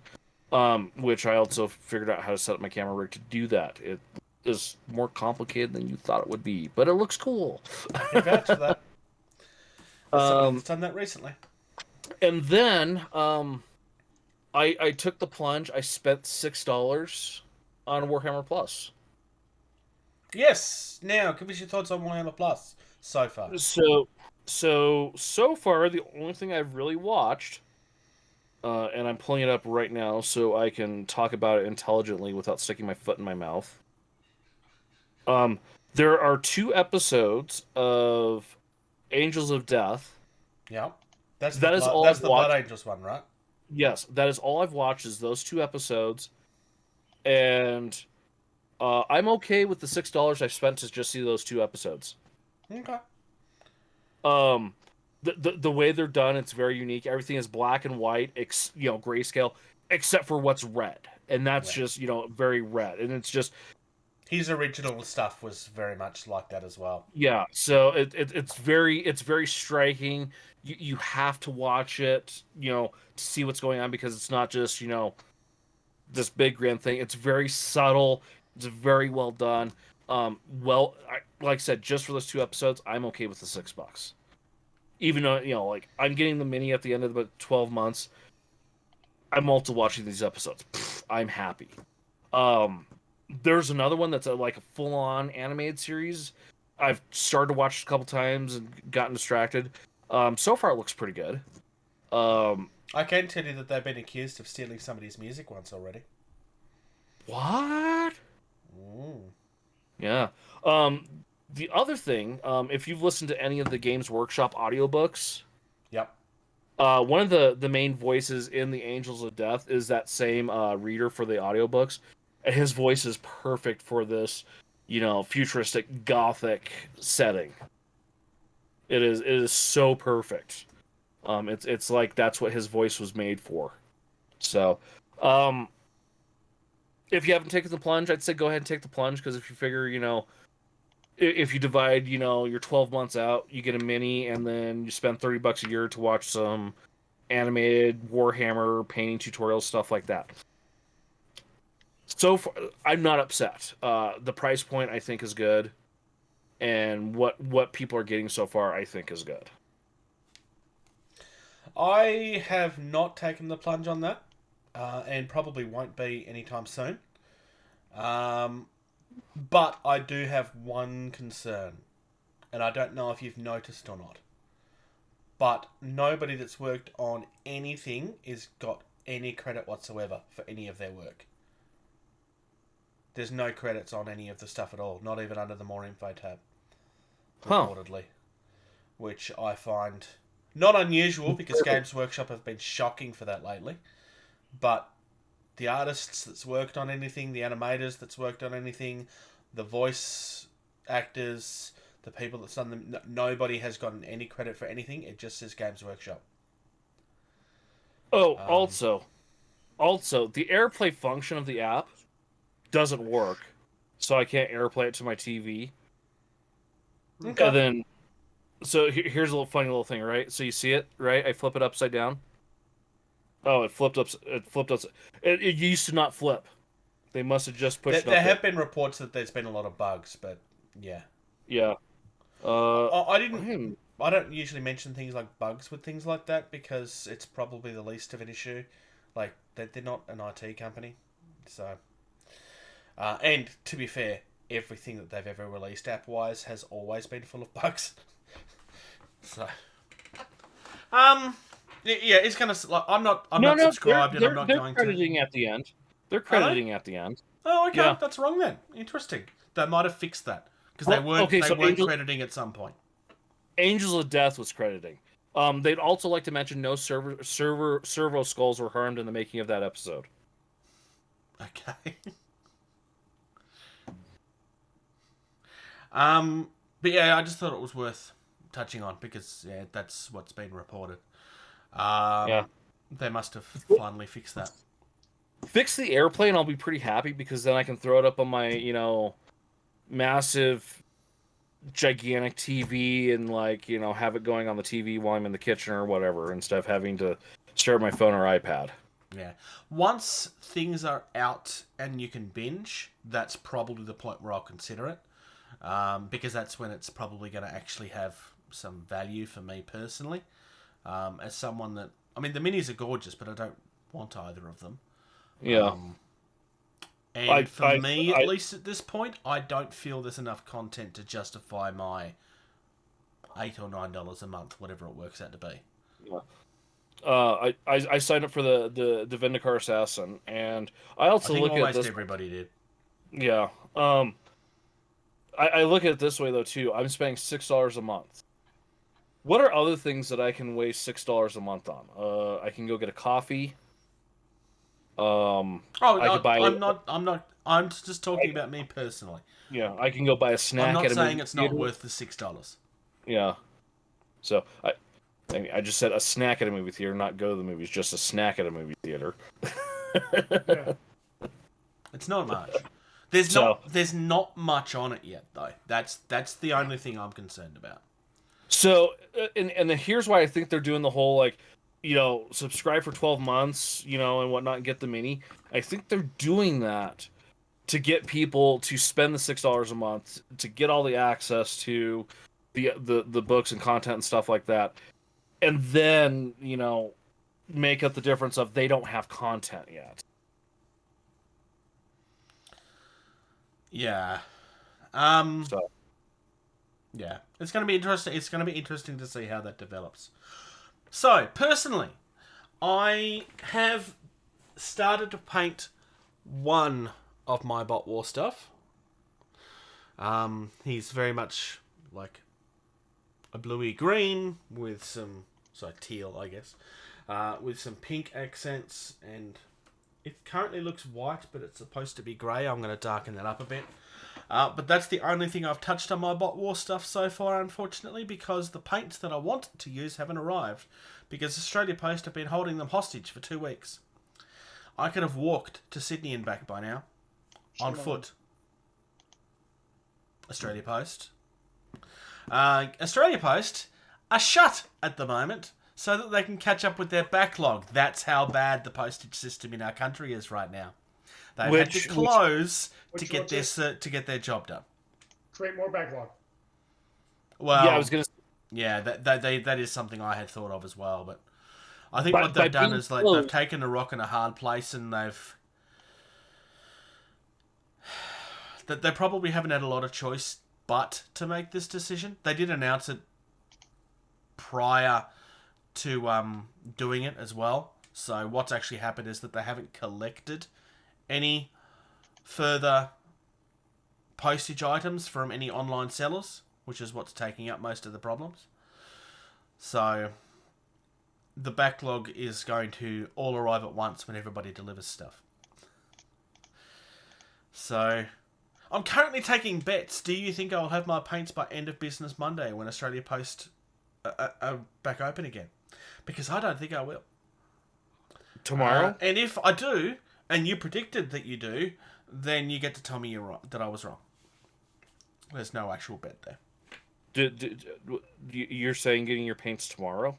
Which I also figured out how to set up my camera rig to do that. It is more complicated than you thought it would be, but it looks cool. I can vouch for that. Someone's done that recently. And then, I took the plunge. I spent $6 on Warhammer Plus. Yes. Now, give us your thoughts on Warhammer Plus so far. So far, the only thing I've really watched, and I'm pulling it up right now so I can talk about it intelligently without sticking my foot in my mouth. There are 2 episodes of Angels of Death. Yeah. That's all that's I've the watched. Blood Angels one, right? Yes, that is all I've watched is those 2 episodes. And I'm okay with the $6 I've spent to just see those 2 episodes. Okay. The way they're done, it's very unique. Everything is black and white, grayscale, except for what's red. And that's just, very red. And it's just... His original stuff was very much like that as well. Yeah, so it's very striking. You have to watch it, to see what's going on, because it's not just this big grand thing. It's very subtle. It's very well done. Like I said, just for those 2 episodes, I'm okay with the $6. Even though like I'm getting the mini at the end of the 12 months, I'm also watching these episodes. I'm happy. There's another one that's like a full-on animated series. I've started to watch it a couple times and gotten distracted. So far, it looks pretty good. I can tell you that they've been accused of stealing somebody's music once already. What? Mm. Yeah. The other thing, if you've listened to any of the Games Workshop audiobooks, Yep. one of the main voices in the Angels of Death is that same reader for the audiobooks. And his voice is perfect for this, futuristic gothic setting. It is so perfect. It's like that's what his voice was made for. So, if you haven't taken the plunge, I'd say go ahead and take the plunge, because if you figure, if you divide, your 12 months out, you get a mini, and then you spend $30 a year to watch some animated Warhammer painting tutorials, stuff like that. So far, I'm not upset. The price point, I think, is good, and what people are getting so far, I think, is good. I have not taken the plunge on that, and probably won't be anytime soon. But I do have one concern, and I don't know if you've noticed or not. But nobody that's worked on anything is got any credit whatsoever for any of their work. There's no credits on any of the stuff at all, not even under the More Info tab, reportedly. Which I find not unusual, because Games Workshop have been shocking for that lately. But the artists that's worked on anything, the animators that's worked on anything, the voice actors, the people that's done them, nobody has gotten any credit for anything. It just says Games Workshop. Oh, also, the AirPlay function of the app doesn't work, so I can't AirPlay it to my TV. Okay. And then, so here's a little funny little thing, right? So you see it, right? I flip it upside down. Oh, it flipped up. It used to not flip. They must have just pushed it up. There have been reports that there's been a lot of bugs, but yeah. Yeah. I don't usually mention things like bugs with things like that, because it's probably the least of an issue. Like, they're not an IT company, so. And to be fair, everything that they've ever released app-wise has always been full of bugs. So, yeah, it's kind of like I'm not subscribed, and I'm not going to. They're crediting at the end. They're crediting at the end. Oh, okay, Yeah. that's wrong then. Interesting. They might have fixed that, because they weren't crediting at some point. Angels of Death was crediting. They'd also like to mention no servo skulls were harmed in the making of that episode. Okay. But yeah, I just thought it was worth touching on, because that's what's been reported. They must have finally fixed that. Fix the AirPlay and I'll be pretty happy, because then I can throw it up on my, massive, gigantic TV and, have it going on the TV while I'm in the kitchen or whatever, instead of having to stare at my phone or iPad. Yeah. Once things are out and you can binge, that's probably the point where I'll consider it. Because that's when it's probably going to actually have some value for me personally. As someone that... I mean, the minis are gorgeous, but I don't want either of them. Yeah. For me, at least at this point, I don't feel there's enough content to justify my $8 or $9 a month, whatever it works out to be. Yeah. I signed up for the Vindicar Assassin, and I also look at this... everybody did. Yeah. I look at it this way, though, too. I'm spending $6 a month. What are other things that I can waste $6 a month on? I can go get a coffee. I'm just talking about me personally. Yeah, I can go buy a snack. I'm not at a saying movie it's theater. not worth the $6. Yeah. So I just said a snack at a movie theater, not go to the movies. Just a snack at a movie theater. It's not much. There's not much on it yet, though. That's the only thing I'm concerned about. So, and here's why I think they're doing the whole, like, subscribe for 12 months, and whatnot, and get the mini. I think they're doing that to get people to spend the $6 a month to get all the access to the books and content and stuff like that, and then make up the difference of they don't have content yet. Yeah. So. Yeah, it's going to be interesting. It's going to be interesting to see how that develops. So, personally, I have started to paint one of my Bot War stuff. He's very much like a bluey green with some, teal, I guess, with some pink accents, and it currently looks white, but it's supposed to be grey. I'm going to darken that up a bit. But that's the only thing I've touched on my Bot War stuff so far, unfortunately, because the paints that I want to use haven't arrived, because Australia Post have been holding them hostage for 2 weeks. I could have walked to Sydney and back by now, on foot. Australia Post. Australia Post are shut at the moment, so that they can catch up with their backlog. That's how bad the postage system in our country is right now. They've had to close to get their job done. Create more backlog. Well, yeah, I was gonna. Yeah, that is something I had thought of as well. But I think what they've done is they've taken a rock in a hard place, and they probably haven't had a lot of choice but to make this decision. They did announce it prior to doing it as well. So what's actually happened is that they haven't collected any further postage items from any online sellers, which is what's taking up most of the problems. So the backlog is going to all arrive at once when everybody delivers stuff. So I'm currently taking bets. Do you think I'll have my paints by end of business Monday when Australia Post are back open again? Because I don't think I will. Tomorrow? And if I do, and you predicted that you do, then you get to tell me that I was wrong. There's no actual bet there. You're saying getting your paints tomorrow?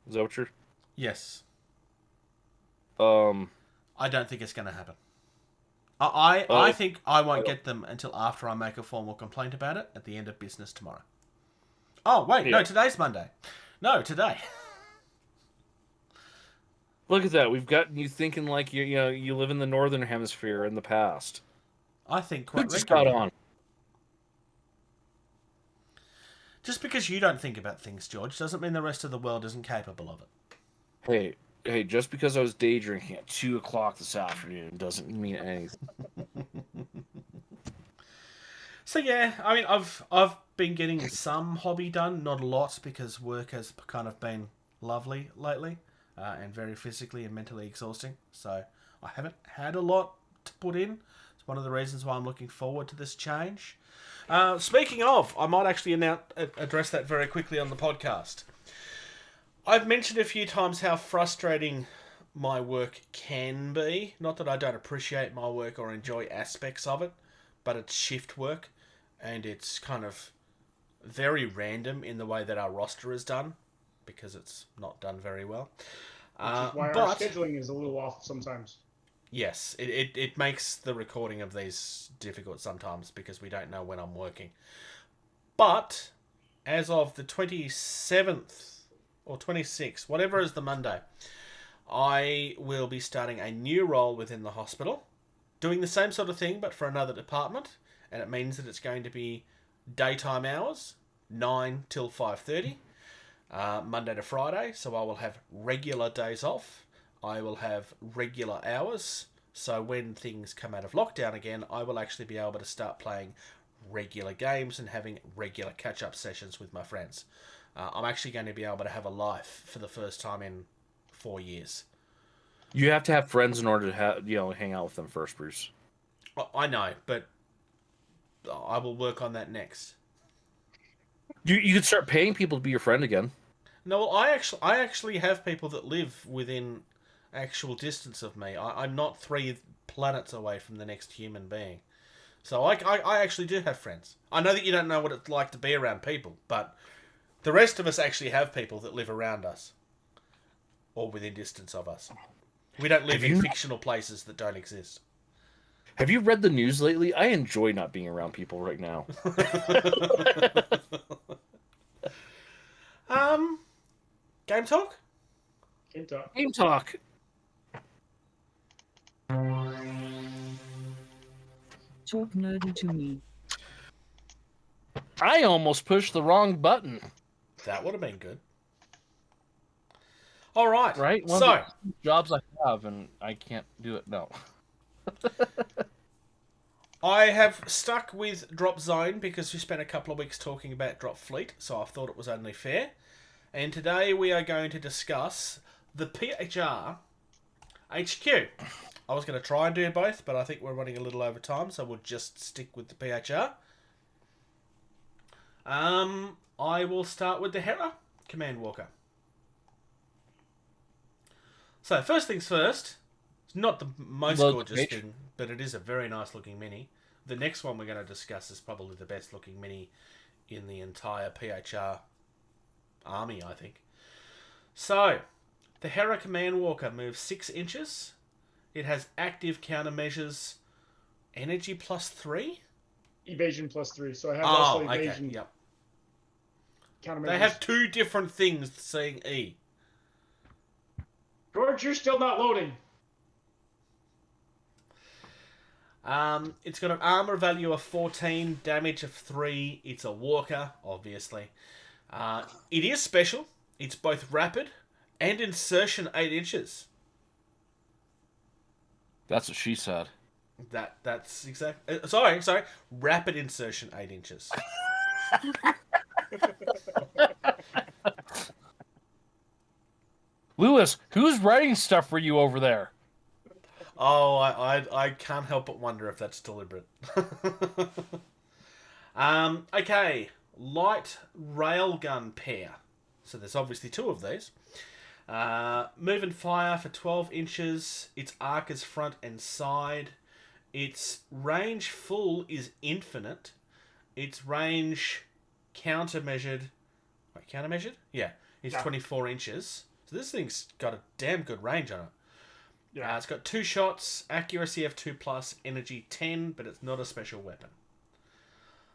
Is that what you're... Yes. I don't think it's going to happen. I think I won't get them until after I make a formal complaint about it at the end of business tomorrow. Oh, wait, no, today's Monday. No, today. Look at that. We've got you thinking like you live in the northern hemisphere in the past. I think quite just got on. Just because you don't think about things, George, doesn't mean the rest of the world isn't capable of it. Hey, just because I was day drinking at 2 o'clock this afternoon doesn't mean anything. So yeah, I mean, I've been getting some hobby done, not a lot, because work has kind of been lovely lately. And very physically and mentally exhausting. So I haven't had a lot to put in. It's one of the reasons why I'm looking forward to this change. Speaking of, I might actually address that very quickly on the podcast. I've mentioned a few times how frustrating my work can be. Not that I don't appreciate my work or enjoy aspects of it, but it's shift work, and it's kind of very random in the way that our roster is done, because it's not done very well. Which is why our scheduling is a little off sometimes. Yes, it makes the recording of these difficult sometimes because we don't know when I'm working. But as of the 27th or 26th, whatever is the Monday, I will be starting a new role within the hospital, doing the same sort of thing but for another department, and it means that it's going to be daytime hours, 9 till 5:30. Monday to Friday, so I will have regular days off. I will have regular hours, so when things come out of lockdown again, I will actually be able to start playing regular games and having regular catch-up sessions with my friends. I'm actually going to be able to have a life for the first time in 4 years. You have to have friends in order to hang out with them first, Bruce. I know, but I will work on that next. You could start paying people to be your friend again. No, I actually have people that live within actual distance of me. I'm not 3 planets away from the next human being. So I actually do have friends. I know that you don't know what it's like to be around people, but the rest of us actually have people that live around us or within distance of us. We don't live in fictional places that don't exist. Have you read the news lately? I enjoy not being around people right now. Game talk? Game talk. Game talk. Talk nerdy to me. I almost pushed the wrong button. That would have been good. All right. Right? One So, of the jobs I have, and I can't do it. No. I have stuck with Drop Zone because we spent a couple of weeks talking about Drop Fleet, so I thought it was only fair. And today we are going to discuss the PHR HQ. I was going to try and do both, but I think we're running a little over time, so we'll just stick with the PHR. I will start with the Hera Command Walker. So, first things first. It's not the most gorgeous thing, but it is a very nice looking mini. The next one we're going to discuss is probably the best looking mini in the entire PHR army, I think. So, the Hera Command Walker moves 6 inches. It has active countermeasures, energy +3? Evasion +3. So I have also evasion. Okay, yep. Countermeasures. They have 2 different things saying E. George, you're still not loading. It's got an armor value of 14, damage of 3. It's a walker, obviously. It is special. It's both rapid and insertion 8 inches. That's what she said. That's exactly. Sorry. Rapid insertion 8 inches. Lewis, who's writing stuff for you over there? Oh, I can't help but wonder if that's deliberate. Okay. Light railgun pair. So there's obviously 2 of these. Move and fire for 12 inches. Its arc is front and side. Its range full is infinite. Its range countermeasured... Wait, countermeasured? Yeah. It's 24 inches. So this thing's got a damn good range on it. Yeah. It's got 2 shots, accuracy of 2+, energy 10, but it's not a special weapon.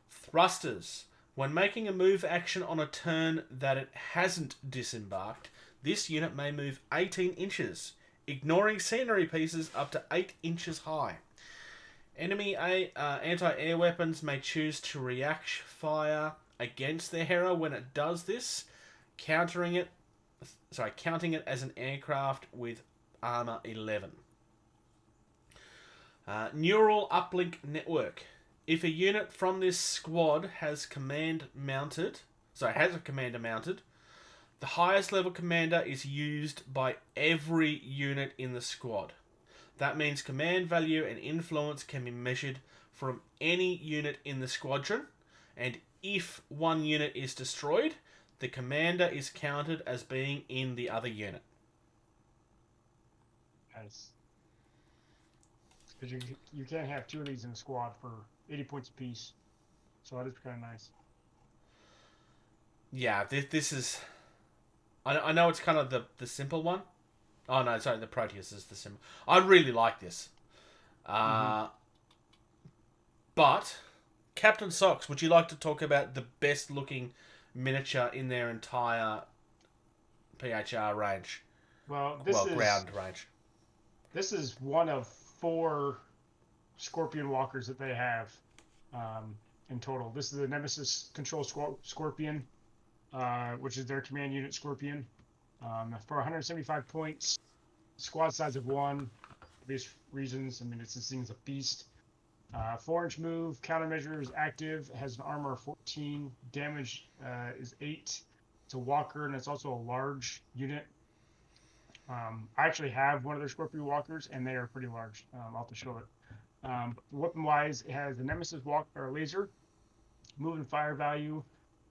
Thrusters. When making a move action on a turn that it hasn't disembarked, this unit may move 18 inches, ignoring scenery pieces up to 8 inches high. Enemy anti-air weapons may choose to react fire against their Hera when it does this, counting it as an aircraft with armor 11. Neural uplink network. If a unit from this squad has a commander mounted, the highest level commander is used by every unit in the squad. That means command value and influence can be measured from any unit in the squadron, and if one unit is destroyed, the commander is counted as being in the other unit. Nice. Because you can't have 2 of these in a squad for 80 points apiece. So that is kind of nice. Yeah, this is... I know it's kind of the simple one. Oh, no, sorry, the Proteus is the simple. I really like this. But, Captain Socks, would you like to talk about the best looking miniature in their entire PHR range? Ground range. This is one of 4 Scorpion Walkers that they have in total. This is the Nemesis Control Scorpion, which is their command unit Scorpion. For 175 points, squad size of 1, obvious reasons. I mean, this thing's a beast. 4-inch move, countermeasure is active, has an armor of 14, damage is 8. It's a walker, and it's also a large unit. I actually have one of their Scorpion Walkers, and they are pretty large. I'll have to show it. Weapon-wise, it has the Nemesis laser. Move and fire value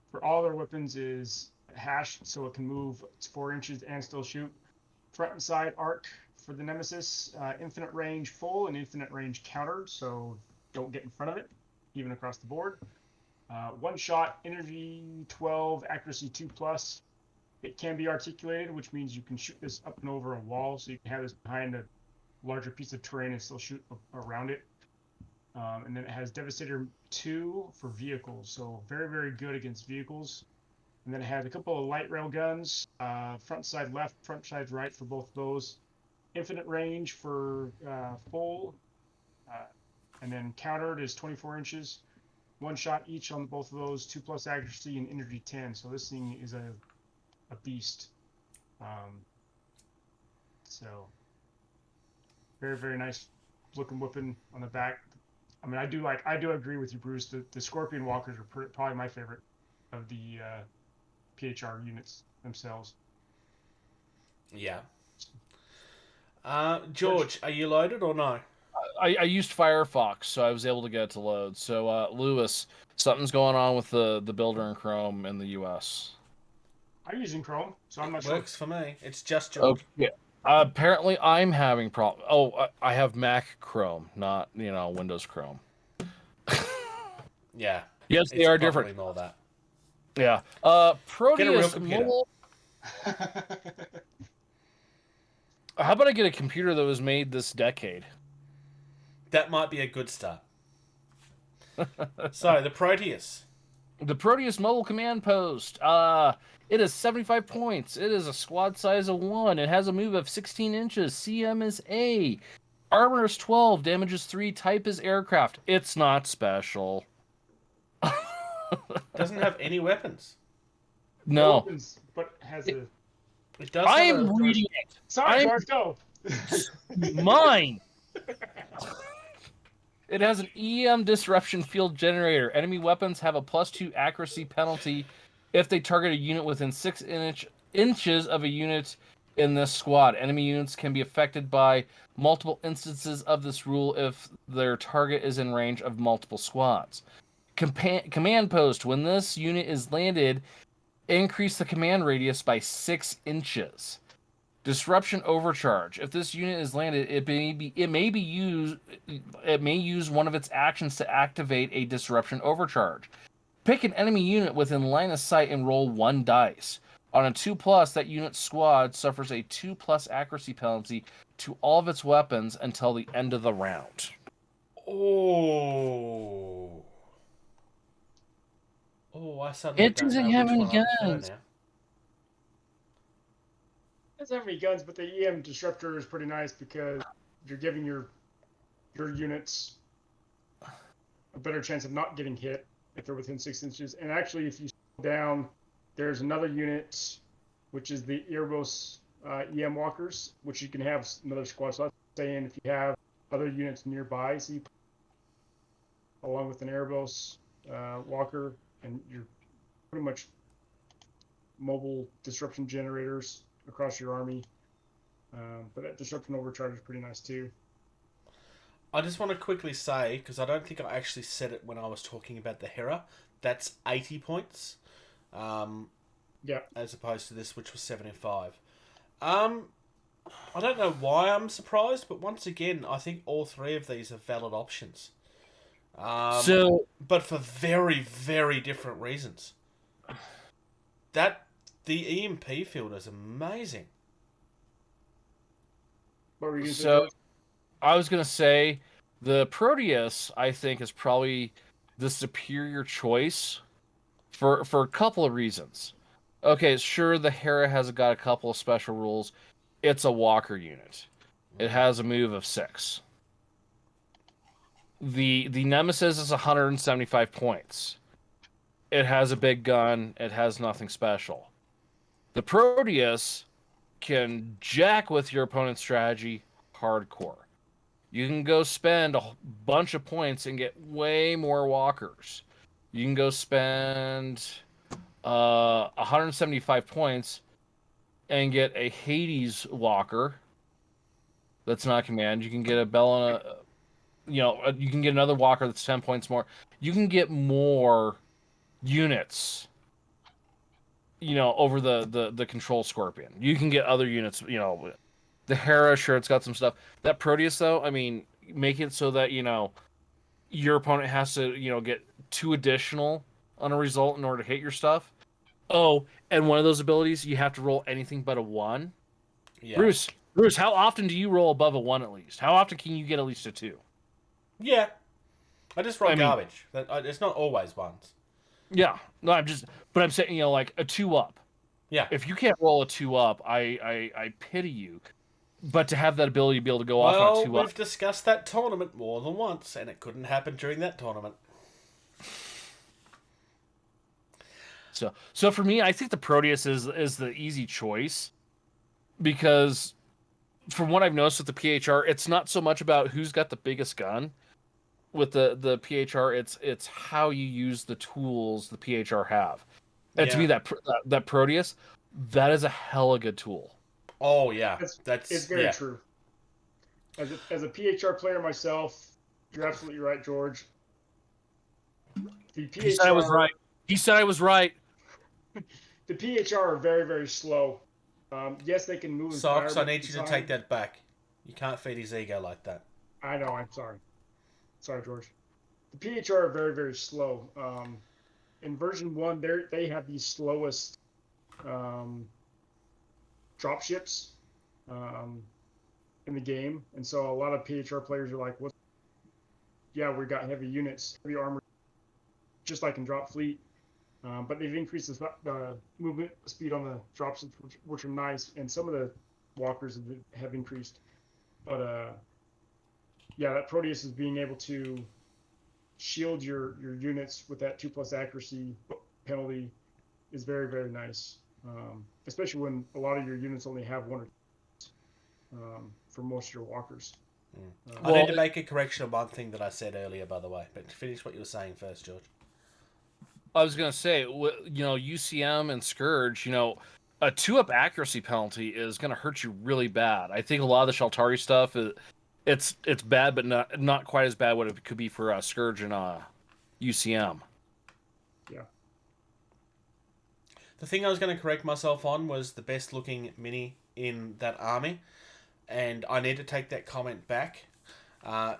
for all their weapons is hashed, so it can move 4 inches and still shoot. Front and side arc for the Nemesis, infinite range full and infinite range counter. So don't get in front of it, even across the board. One shot, energy 12, accuracy 2+. It can be articulated, which means you can shoot this up and over a wall, so you can have this behind a larger piece of terrain and still shoot around it. And then it has Devastator 2 for vehicles, so very, very good against vehicles. And then it has a couple of light rail guns, front side left, front side right for both of those. Infinite range for full, and then countered is 24 inches. One shot each on both of those, 2+ accuracy and energy 10. So this thing is a beast. So very, very nice looking weapon on the back. I mean, I do agree with you, Bruce. The Scorpion Walkers are probably my favorite of the PHR units themselves. Yeah. George, are you loaded or no? I used Firefox, so I was able to get it to load. So, Lewis, something's going on with the builder in Chrome in the US. I'm using Chrome, so I'm not sure. Works for me. It's just George. Okay. Apparently, I'm having problems. Oh, I have Mac Chrome, not Windows Chrome. Yeah. Yes, they are different. And all that. Yeah. Proteus Get a real computer. Mobile. How about I get a computer that was made this decade? That might be a good start. So, the Proteus. The Proteus Mobile Command Post. It is 75 points. It is a squad size of 1. It has a move of 16 inches. CM is A. Armor is 12. Damage is 3. Type is aircraft. It's not special. Doesn't have any weapons. No. Weapons, but has a. It does. I'm reading it. Sorry, George, go. Mine. It has an EM disruption field generator. Enemy weapons have a +2 accuracy penalty if they target a unit within 6 inches of a unit in this squad. Enemy units can be affected by multiple instances of this rule if their target is in range of multiple squads. Command post. When this unit is landed, increase the command radius by 6 inches. Disruption overcharge. If this unit is landed, it may use one of its actions to activate a disruption overcharge. Pick an enemy unit within line of sight and roll 1 dice. On a 2+, that unit's squad suffers a 2+ accuracy penalty to all of its weapons until the end of the round. Oh, I suddenly It doesn't don't know have which any one I prefer guns. now. It doesn't have any guns, but the EM disruptor is pretty nice because you're giving your units a better chance of not getting hit if they're within 6 inches. And actually, if you scroll down, there's another unit, which is the Erebos EM Walkers, which you can have another squad. So that's saying if you have other units nearby, so you along with an Erebos Walker, and you're pretty much mobile disruption generators across your army. But that disruption overcharge is pretty nice too. I just want to quickly say, because I don't think I actually said it when I was talking about the Hera, that's 80 points. Yeah. As opposed to this, which was 75. I don't know why I'm surprised, but once again, I think all 3 of these are valid options. But for very, very different reasons. The EMP field is amazing. What were you So, I was going to say, the Proteus, I think, is probably the superior choice for a couple of reasons. Okay, sure, the Hera has got a couple of special rules. It's a walker unit. It has a move of 6. The Nemesis is 175 points. It has a big gun. It has nothing special. The Proteus can jack with your opponent's strategy hardcore. You can go spend a bunch of points and get way more walkers. You can go spend 175 points and get a Hades walker. That's not command. You can get a Bella. You can get another walker that's 10 points more. You can get more units. Over the control Scorpion. You can get other units. The Hera, sure, it's got some stuff. That Proteus, though, I mean, make it so that your opponent has to, get 2 additional on a result in order to hit your stuff. Oh, and one of those abilities, you have to roll anything but a 1. Yeah. Bruce, how often do you roll above a 1 at least? How often can you get at least a 2? Yeah. I just roll I mean- garbage. It's not always ones. Yeah. No, but I'm saying, like a 2 up. Yeah. If you can't roll a 2 up, I pity you. But to have that ability to be able to go off on a 2 Well, up. we've discussed that tournament more than once, and it couldn't happen during that tournament. So for me, I think the Proteus is the easy choice, because from what I've noticed with the PHR, it's not so much about who's got the biggest gun. With the PHR, it's how you use the tools the PHR have. And to me, that Proteus, that is a hella good tool. Oh yeah, It's very true. As a PHR player myself, you're absolutely right, George. The PHR, He said I was right. He said I was right. The PHR are very, very slow. Yes, they can move. Socks, I need you to take that back. You can't feed his ego like that. I know. I'm sorry. Sorry, George. The PHR are very, very slow. In version 1, they have the slowest drop ships in the game, and so a lot of PHR players are like, "What? Yeah, we got heavy units, heavy armor, just like in Drop Fleet." But they've increased the movement speed on the drops, which are nice, and some of the walkers have increased. But yeah, that Proteus is being able to shield your units with that 2+ accuracy penalty is very, very nice, especially when a lot of your units only have 1 or 2 for most of your walkers. I need to make a correction on one thing that I said earlier, by the way, but finish what you were saying first, George. I was gonna say, UCM and Scourge, a 2-up accuracy penalty is gonna hurt you really bad. I think a lot of the Shaltari stuff it's bad, but not quite as bad what it could be for Scourge and UCM. Yeah. The thing I was going to correct myself on was the best looking mini in that army, and I need to take that comment back.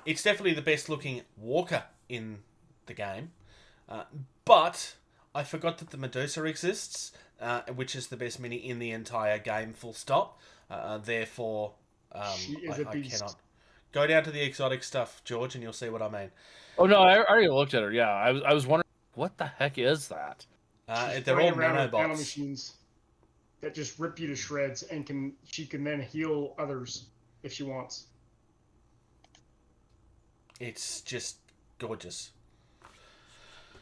It's definitely the best looking Walker in the game, but I forgot that the Medusa exists, which is the best mini in the entire game, full stop. Therefore, She is a beast. cannot. Go down to the exotic stuff, George, and you'll see what I mean. Oh no, I already looked at her. Yeah, I was wondering what the heck is that? They're all around with panel nanobots. machines that just rip you to shreds, and she can then heal others if she wants. It's just gorgeous.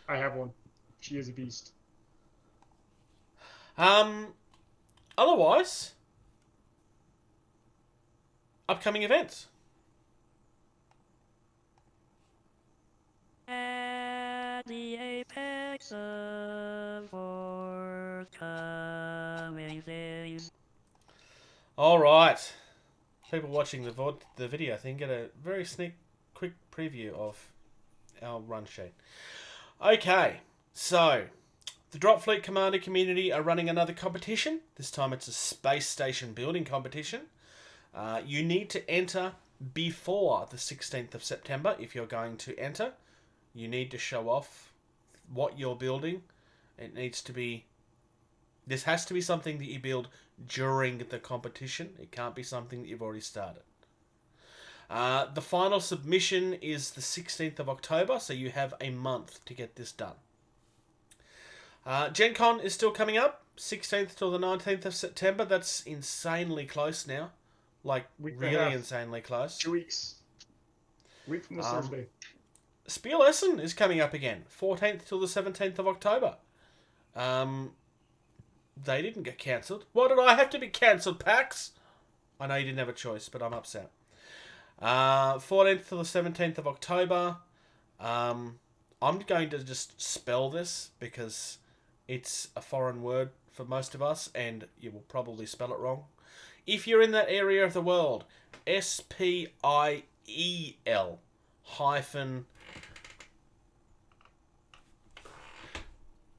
I have one. She is a beast. Otherwise, upcoming events. At the apex of forthcoming things. All right, people watching the video thing get a very quick preview of our run sheet. Okay, so the Drop Fleet Commander community are running another competition. This time it's a space station building competition. You need to enter before the 16th of September if you're going to enter. You need to show off what you're building. This has to be something that you build during the competition. It can't be something that you've already started. The final submission is the 16th of October, so you have a month to get this done. Gen Con is still coming up, 16th till the 19th of September. That's insanely close now. Really insanely close. 2 weeks. A week from this Thursday. Spiel Essen is coming up again, 14th till the 17th of October. They didn't get cancelled. Why did I have to be cancelled, Pax? I know you didn't have a choice, but I'm upset. 14th till the 17th of October. I'm going to just spell this because it's a foreign word for most of us, and you will probably spell it wrong. If you're in that area of the world, SPIEL hyphen...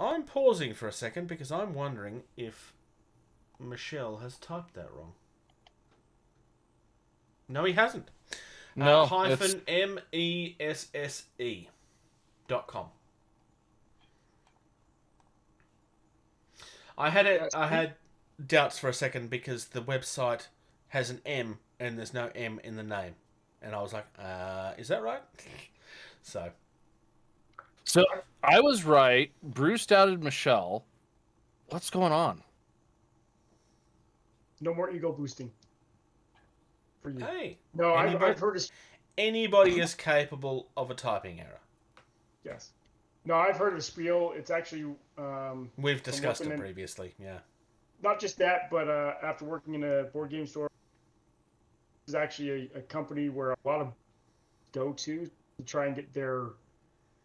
I'm pausing for a second because I'm wondering if Michelle has typed that wrong. No, he hasn't. No, hyphen MESSE.com. I had doubts for a second because the website has an M and there's no M in the name, and I was like, is that right? So I was right. Bruce doubted Michelle. What's going on? No more ego boosting for you. hey, No, I've heard anybody is capable of a typing error. yes. No, I've heard of Spiel. It's actually We've discussed it previously. Yeah. not just that, but after working in a board game store, is actually a company where a lot of go to try and get their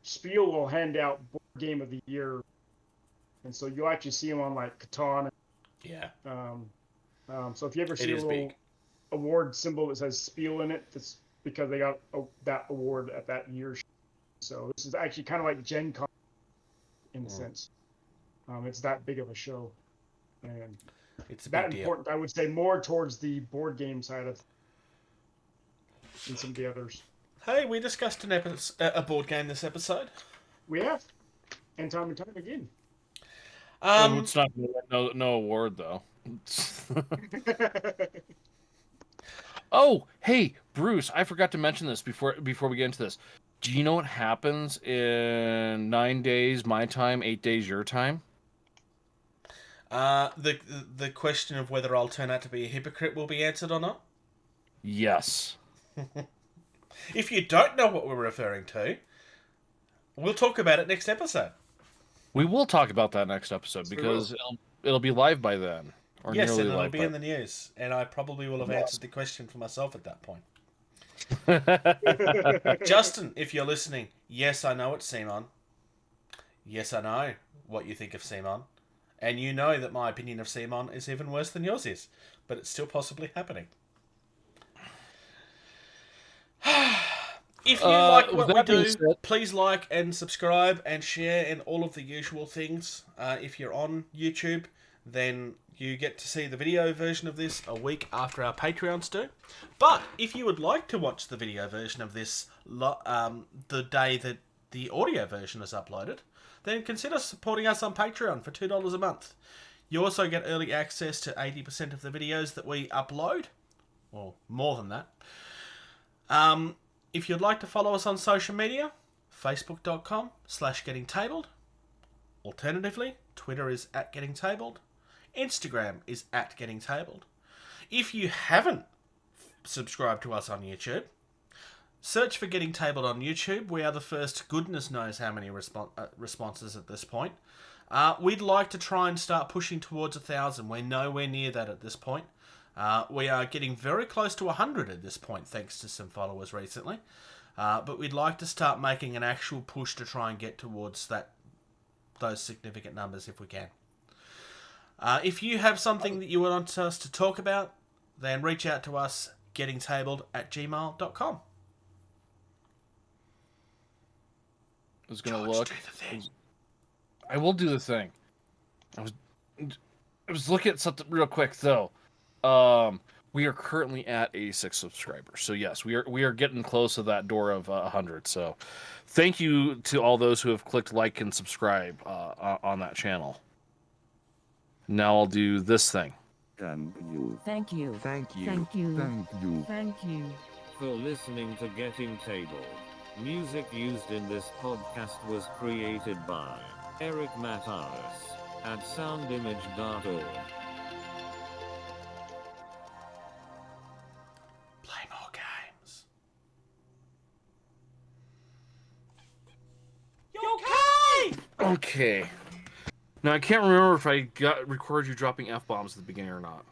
Spiel will hand out board game of the year, and so you'll actually see them on like Catan. Yeah. So if you ever see a little big. award symbol that says Spiel in it, that's because they got that award at that year's. So this is actually kind of like Gen Con in a sense. It's that big of a show, and It's a that big important. I would say more towards the board game side of than some of the others. Hey, we discussed a board game this episode. We have, and time again. It's not no award though. Oh, hey, Bruce, I forgot to mention this before we get into this. Do you know what happens in 9 days my time, 8 days your time? The question of whether I'll turn out to be a hypocrite will be answered or not. Yes. If you don't know what we're referring to, we'll talk about it next episode. We will talk about that next episode because it'll be live by then. Or yes, and nearly it'll live be by in the news, and I probably will have answered the question for myself at that point. Justin, if you're listening, yes, I know it's Simon. Yes, I know what you think of Simon. And you know that my opinion of Simon is even worse than yours is. But it's still possibly happening. If you like what we do, please like and subscribe and share and all of the usual things. If you're on YouTube, then you get to see the video version of this a week after our Patreons do. But if you would like to watch the video version of this the day that the audio version is uploaded, then consider supporting us on Patreon for $2 a month. You also get early access to 80% of the videos that we upload, or more than that. If you'd like to follow us on social media, facebook.com/gettingtabled. Alternatively, Twitter is @gettingtabled. Instagram is @gettingtabled. If you haven't subscribed to us on YouTube, search for Getting Tabled on YouTube. We are the first goodness knows how many responses at this point. We'd like to try and start pushing towards 1,000. We're nowhere near that at this point. We are getting very close to 100 at this point, thanks to some followers recently. But we'd like to start making an actual push to try and get towards those significant numbers if we can. If you have something that you want us to talk about, then reach out to us, gettingtabled@gmail.com. I was gonna George, look. do the thing. I will do the thing. I was looking at something real quick though. We are currently at 86 subscribers, so yes, we are getting close to that door of 100. So, thank you to all those who have clicked like and subscribe on that channel. Now I'll do this thing. Thank you. Thank you. Thank you. Thank you. Thank you. Thank you. For listening to Getting Tabled. Music used in this podcast was created by Herac Man Walker at soundimage.org. Play more games. You okay? Okay. Now I can't remember if I recorded you dropping F-bombs at the beginning or not.